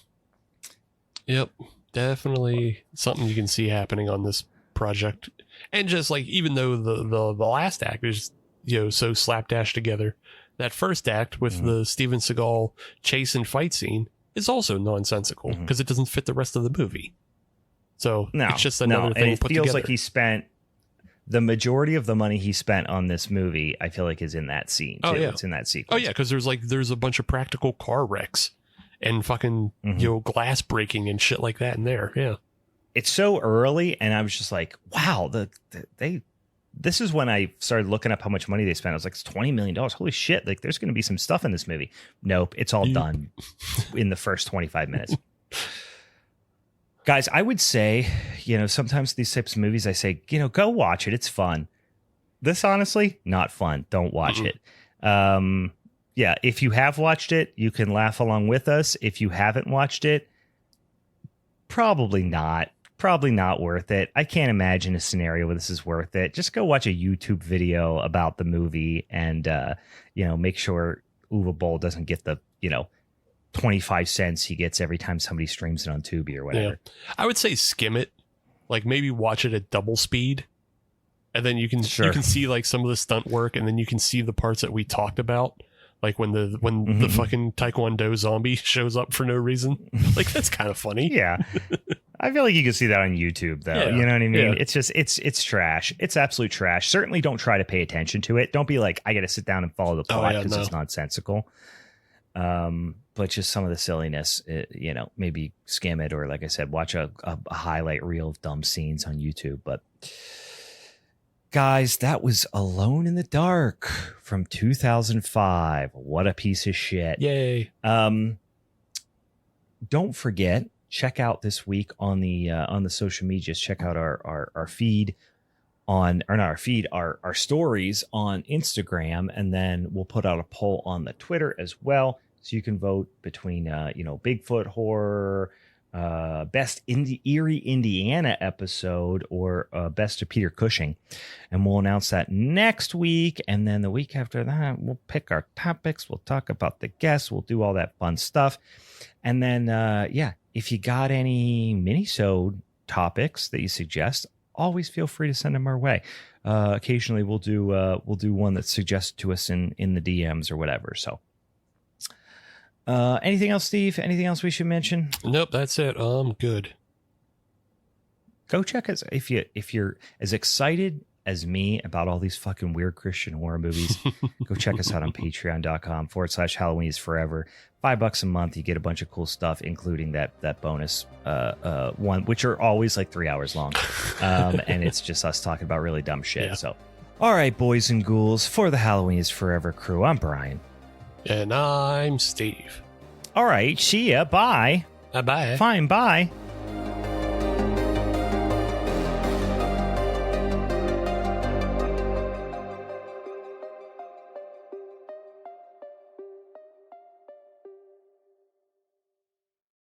Yep. Definitely something you can see happening on this project. And just like, even though the last act is so slapdash together, that first act with the Steven Seagal chase and fight scene is also nonsensical because it doesn't fit the rest of the movie. So it's just another thing and it put feels together. Like he spent the majority of the money he spent on this movie, I feel like, is in that scene too. It's in that sequence. Oh yeah, because there's a bunch of practical car wrecks and fucking glass breaking and shit like that in there. Yeah, it's so early, and I was just like, wow, this is when I started looking up how much money they spent. I was like, it's $20 million. Holy shit! Like, there's going to be some stuff in this movie. Nope, it's all done in the first 25 minutes. Guys, I would say, sometimes these types of movies, I say, go watch it. It's fun. This, honestly, not fun. Don't watch it. Yeah, if you have watched it, you can laugh along with us. If you haven't watched it, probably not. Probably not worth it. I can't imagine a scenario where this is worth it. Just go watch a YouTube video about the movie and, make sure Uwe Boll doesn't get the, 25 cents he gets every time somebody streams it on Tubi or whatever. Yeah. I would say skim it. Like, maybe watch it at double speed. And then you can see like some of the stunt work, and then you can see the parts that we talked about. Like when the fucking Taekwondo zombie shows up for no reason. Like, that's kind of funny. Yeah. I feel like you can see that on YouTube, though. Yeah. You know what I mean? Yeah. It's just, it's trash. It's absolute trash. Certainly don't try to pay attention to it. Don't be like, I got to sit down and follow the plot because it's nonsensical. But just some of the silliness, maybe skim it, or like I said, watch a highlight reel of dumb scenes on YouTube. But guys, that was Alone in the Dark from 2005. What a piece of shit. Yay. Don't forget, check out this week on the social medias. Check out our feed our stories on Instagram, and then we'll put out a poll on the Twitter as well, so you can vote between Bigfoot horror, best Erie, Indiana episode, or best of Peter Cushing, and we'll announce that next week. And then the week after that, we'll pick our topics. We'll talk about the guests. We'll do all that fun stuff. And then, if you got any Minisode topics that you suggest, always feel free to send them our way. Occasionally, we'll do one that's suggested to us in the DMs or whatever. So, anything else, Steve? Anything else we should mention? Nope, that's it. I'm good. Go check us if you're as excited as me about all these fucking weird Christian horror movies. Go check us out on patreon.com/Halloween is Forever. $5 a month, you get a bunch of cool stuff, including that bonus one, which are always like 3 hours long. And it's just us talking about really dumb shit. Yeah. So, all right, boys and ghouls, for the Halloween is Forever crew, I'm Brian. And I'm Steve. All right, see ya. Bye. Bye-bye. Fine, bye.